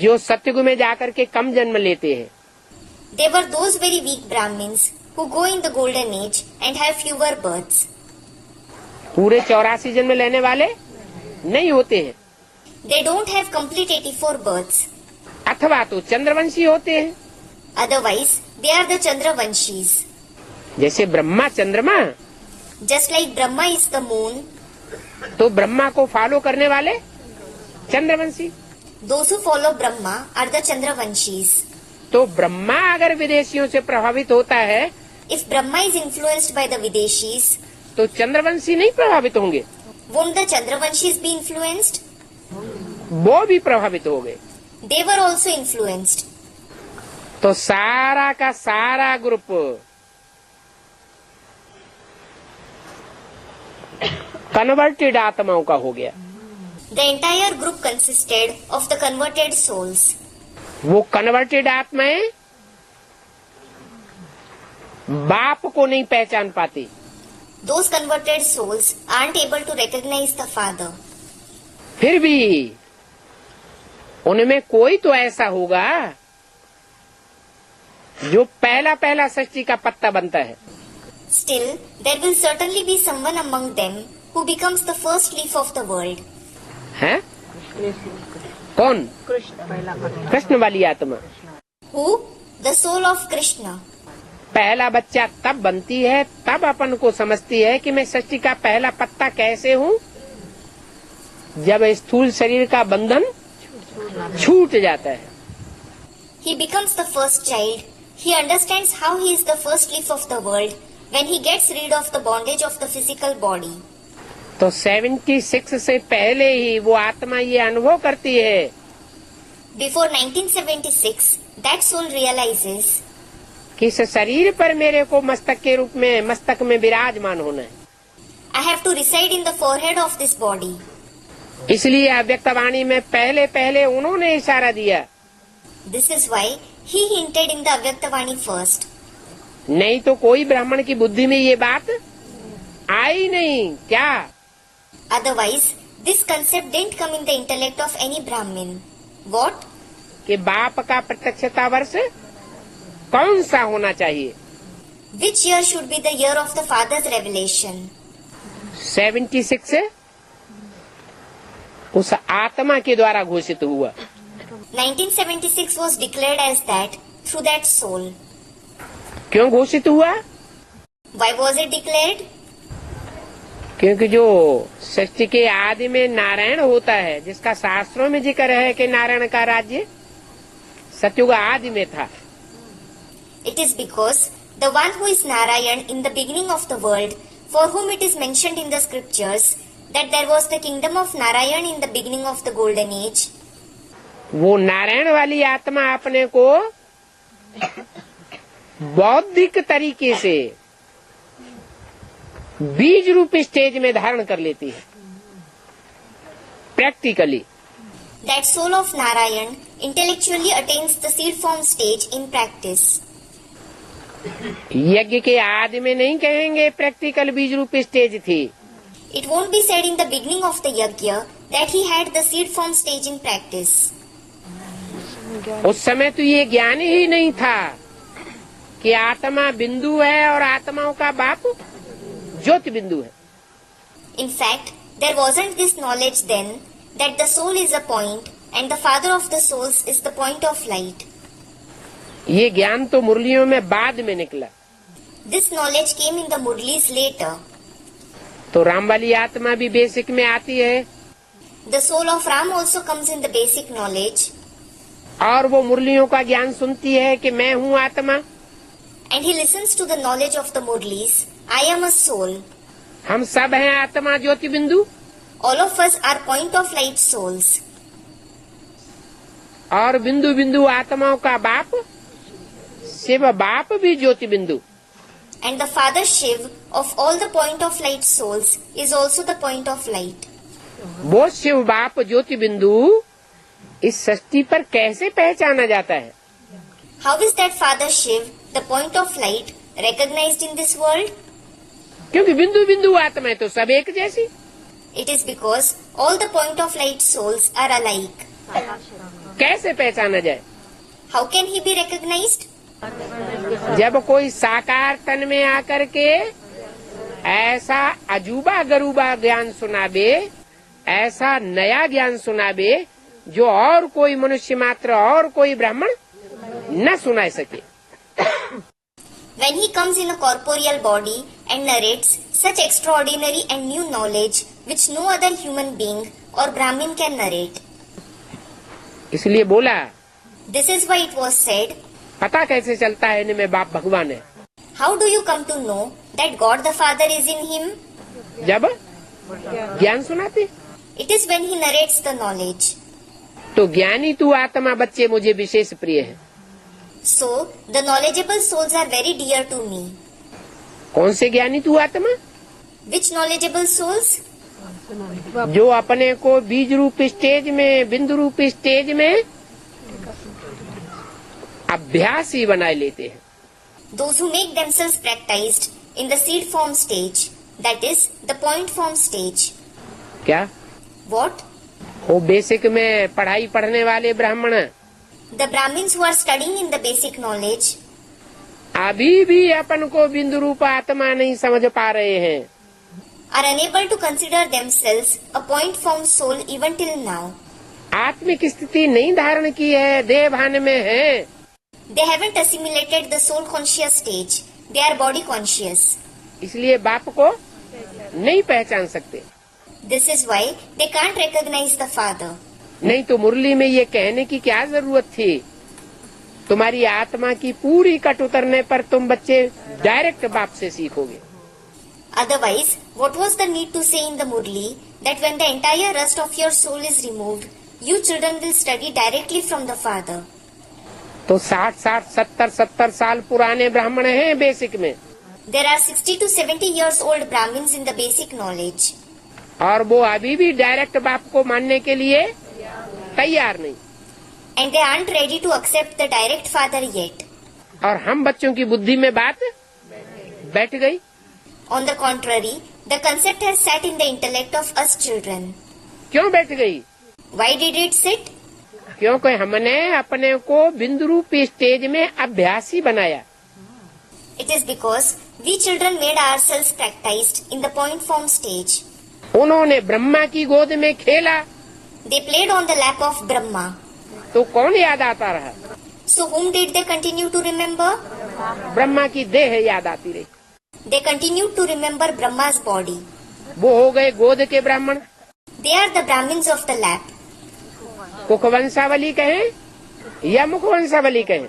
जो सत्युग में जाकर के कम जन्म लेते हैं। They were those very weak Brahmins who go in the golden age and have fewer births. पूरे 84 जन्म लेने वाले नहीं होते हैं। They don't have complete 84 births. अथवा तो चंद्रवंशी होते हैं। Otherwise, they are the Chandravanshis. जैसे ब्रह्मा चंद्रमा, Just like Brahma is the moon, तो ब्रह्मा को फॉलो करने वाले Chandravanshi. those who follow Brahma are the Chandravanshis. तो ब्रह्मा अगर विदेशियों से प्रभावित होता है If Brahma is influenced by the Videshis, तो चंद्रवंशी नहीं प्रभावित होंगे, won't the Chandravanshis be influenced? वो भी प्रभावित हो गए। They were also influenced. तो सारा का सारा ग्रुप कन्वर्टेड आत्माओं का हो गया। The entire group consisted of the converted souls. वो कन्वर्टेड आत्माएं बाप को नहीं पहचान पाती। those converted souls aren't able to recognize the Father. फिर भी उनमें कोई तो ऐसा होगा जो पहला पहला सृष्टि का पत्ता बनता है। Still, there will certainly be someone among them who becomes the first leaf of the world. हैं? कौन? कृष्ण वाली आत्मा। Who? The soul of Krishna. पहला बच्चा तब बनती है, तब अपन को समझती है कि मैं सृष्टि का पहला पत्ता कैसे हूँ, जब स्थूल शरीर का बंधन छूट जाता है। He becomes the first child. He understands how he is the first leaf of the world when he gets rid of the bondage of the physical body. तो 76 से पहले ही वो आत्मा ये अनुभव करती है Before 1976, that soul realizes कि इस शरीर पर मेरे को मस्तक में विराजमान होना है। I have to reside in the forehead of this body. इसलिए अव्यक्तवाणी में पहले पहले उन्होंने इशारा दिया, This is why he hinted in the Avyaktavani first. नहीं तो कोई ब्राह्मण की बुद्धि में ये बात आई नहीं। क्या? Otherwise, this concept didn't come in the intellect of any Brahmin. What? कि बाप का प्रत्यक्षता वर्ष कौन सा होना चाहिए? Which year should be the year of the Father's revelation? 76 उस आत्मा के द्वारा घोषित हुआ। 1976 was declared as that through that soul. क्यों घोषित हुआ? Why was it declared? क्योंकि जो सृष्टि के आदि में नारायण होता है, जिसका शास्त्रों में जिक्र है कि नारायण का राज्य सतयुग आदि में था। It is because the one who is Narayan in the beginning of the world, for whom it is mentioned in the scriptures that there was the kingdom of Narayan in the beginning of the golden age. वो नारायण वाली आत्मा अपने को बौद्धिक तरीके से बीज रूप स्टेज में धारण कर लेती है। Practically That soul of Narayan intellectually attains the seed form stage in practice. यज्ञ के आदि में नहीं कहेंगे प्रैक्टिकल बीज रूप स्टेज थी। It won't be said in the beginning of the yajna that he had the seed form stage in practice. उस समय तो ये ज्ञान ही नहीं था कि आत्मा बिंदु है और आत्माओं का बाप ज्योति बिंदु है। In fact, there wasn't this knowledge then that the soul is a point and the father of the souls is the point of light. ये ज्ञान तो मुरलियों में बाद में निकला। This knowledge came in the Murlis later. तो राम वाली आत्मा भी बेसिक में आती है The soul of Ram also comes in the basic knowledge. और वो मुरलियों का ज्ञान सुनती है कि मैं हूँ आत्मा। And he listens to the knowledge of the Murlis. I am a soul. हम सब हैं आत्मा ज्योति बिंदु। All of us are point of light souls. और बिंदु बिंदु आत्माओं का बाप शिव बाप भी ज्योति बिंदु। And the Father Shiv of all the point of light souls is also the point of light. वो शिव बाप ज्योति बिंदु इस सृष्टि पर कैसे पहचाना जाता है? How is that Father Shiv, the point of light, recognized in this world? क्योंकि बिंदु बिंदु आत्मा है तो सब एक जैसी। It is because all the point of light souls are alike. कैसे पहचाना जाए? How can he be recognized? जब कोई साकार तन में आकर के ऐसा अजूबा गरूबा ज्ञान सुनाबे, ऐसा नया ज्ञान सुनाबे जो और कोई मनुष्य मात्र और कोई ब्राह्मण न सुना सके। When he comes in a corporeal body and narrates such extraordinary and new knowledge which no other human being or Brahmin can narrate. इसलिए बोला, This is why it was said, पता कैसे चलता है इनमें बाप भगवान है? How do you come to know that God the Father is in him? जब ज्ञान सुनाते। It is when he narrates the knowledge. तो ज्ञानी तू आत्मा बच्चे मुझे विशेष प्रिय है। So, the knowledgeable souls are very dear to me. कौन से ज्ञानी तू आत्मा? Which knowledgeable souls? जो अपने को बीज रूप स्टेज में, बिंदु रूप स्टेज में अभ्यास ही बनाए लेते हैं। Those who make themselves practiced in the seed form stage. that is the point form stage. क्या? What? वो बेसिक में पढ़ाई पढ़ने वाले ब्राह्मण The Brahmins who are studying in the basic knowledge अभी भी अपन को बिंदु रूप आत्मा नहीं समझ पा रहे हैं। are unable to consider themselves a point form soul even till now. आत्मिक स्थिति नहीं धारण की है, देह भान में है। They haven't assimilated the soul conscious stage. They are body conscious. इसलिए बाप को नहीं पहचान सकते। This is why they can't recognize the father. नहीं तो मुरली में ये कहने की क्या जरूरत थी? तुम्हारी आत्मा की पूरी कट उतरने पर तुम बच्चे डायरेक्ट बाप से सीखोगे। Otherwise, what was the need to say in the Murli that when the entire rust of your soul is removed, you children will study directly from the father? तो 60, 70 साल पुराने ब्राह्मण हैं बेसिक में, There are 60 to 70 years old Brahmins in the basic knowledge. और वो अभी भी डायरेक्ट बाप को मानने के लिए तैयार नहीं। And they aren't ready to accept the direct father yet. और हम बच्चों की बुद्धि में बात बैठ गई। On the contrary, the concept has sat in the intellect of us children. क्यों बैठ गई? Why did it sit? क्योंकि हमने अपने को बिंदु रूप स्टेज में अभ्यासी बनाया। It is because we children made ourselves practiced in the point form stage. उन्होंने ब्रह्मा की गोद में खेला They played on the lap of Brahma. तो कौन याद आता रहा? So whom did they continue to remember? Brahma की देह याद आती रही। They continued to remember Brahma's body. वो हो गए गोद के ब्राह्मण। They are the Brahmins of the lap. कुखवंशावली कहें या मुखवंशावली कहें?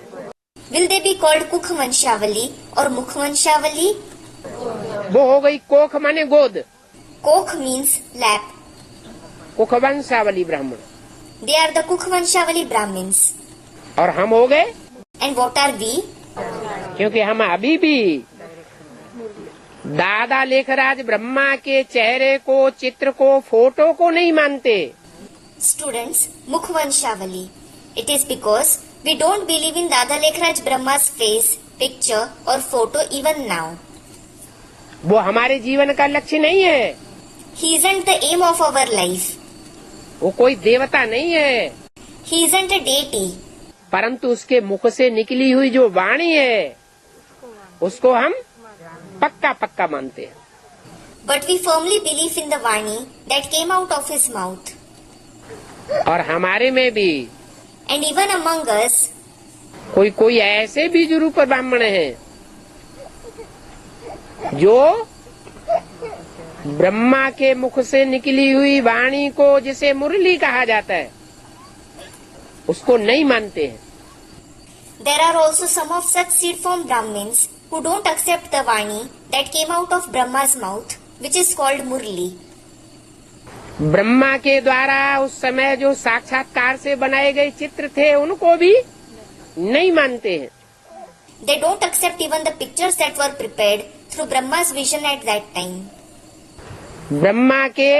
Will they be called Kukhvanshavali or Mukhvanshavali? वो हो गई कोख माने गोद, Kokh means lap. कुखवंशावली ब्राह्मण। They are the Kukhvanshavali Brahmins. और हम हो गए, And what are we? क्योंकि हम अभी भी दादा लेखराज ब्रह्मा के चेहरे को, चित्र को, फोटो को नहीं मानते। Students, Mukhvanshavali. It is because we don't believe in Dada Lekhraj Brahma's face, picture or photo even now. वो हमारे जीवन का लक्ष्य नहीं है। He isn't the aim of our life. वो कोई देवता नहीं है, He isn't a deity. परंतु उसके मुख से निकली हुई जो वाणी है उसको हम पक्का पक्का मानते हैं। But we firmly believe in the Vani that came out of his mouth. और हमारे में भी And even among us, कोई ऐसे बीज रूप ब्राह्मण हैं जो ब्रह्मा के मुख से निकली हुई वाणी को, जिसे मुरली कहा जाता है, उसको नहीं मानते हैं। there are also some of such seed form Brahmins who don't accept the Vani that came out of Brahma's mouth, which is called Murli. Brahma के द्वारा उस समय जो साक्षात्कार से बनाए गए चित्र थे उनको भी नहीं मानते हैं। They don't accept even the pictures that were prepared through Brahma's vision at that time. Brahma के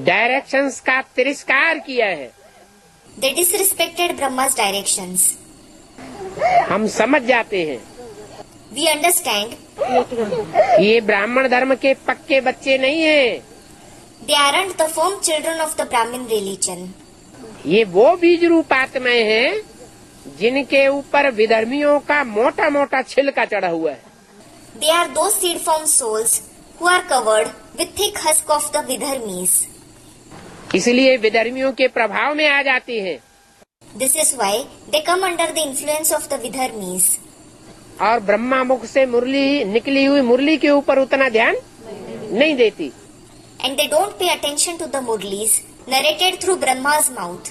डायरेक्शंस का तिरस्कार किया है। They disrespected Brahma's directions. हम समझ जाते हैं We understand ये ब्राह्मण धर्म के पक्के बच्चे नहीं हैं। they aren't the firm children of the Brahmin religion. ये वो बीज रूप आत्माएं हैं जिनके ऊपर विधर्मियों का मोटा मोटा छिलका चढ़ा हुआ है। They are those seed form souls who are covered with thick husk of the Vidharmis. इसलिए विधर्मियों के प्रभाव में आ जाती हैं This is why they come under the influence of the Vidharmis. और ब्रह्मा मुख से मुरली निकली हुई मुरली के ऊपर उतना ध्यान नहीं देती। And they don't pay attention to the Murlis narrated through Brahma's mouth.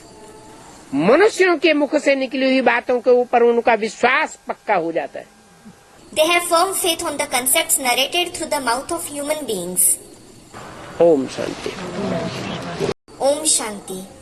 मनुष्यों के मुख से निकली हुई बातों के ऊपर उनका विश्वास पक्का हो जाता है। They have firm faith on the concepts narrated through the mouth of human beings. Om Shanti. Om Shanti.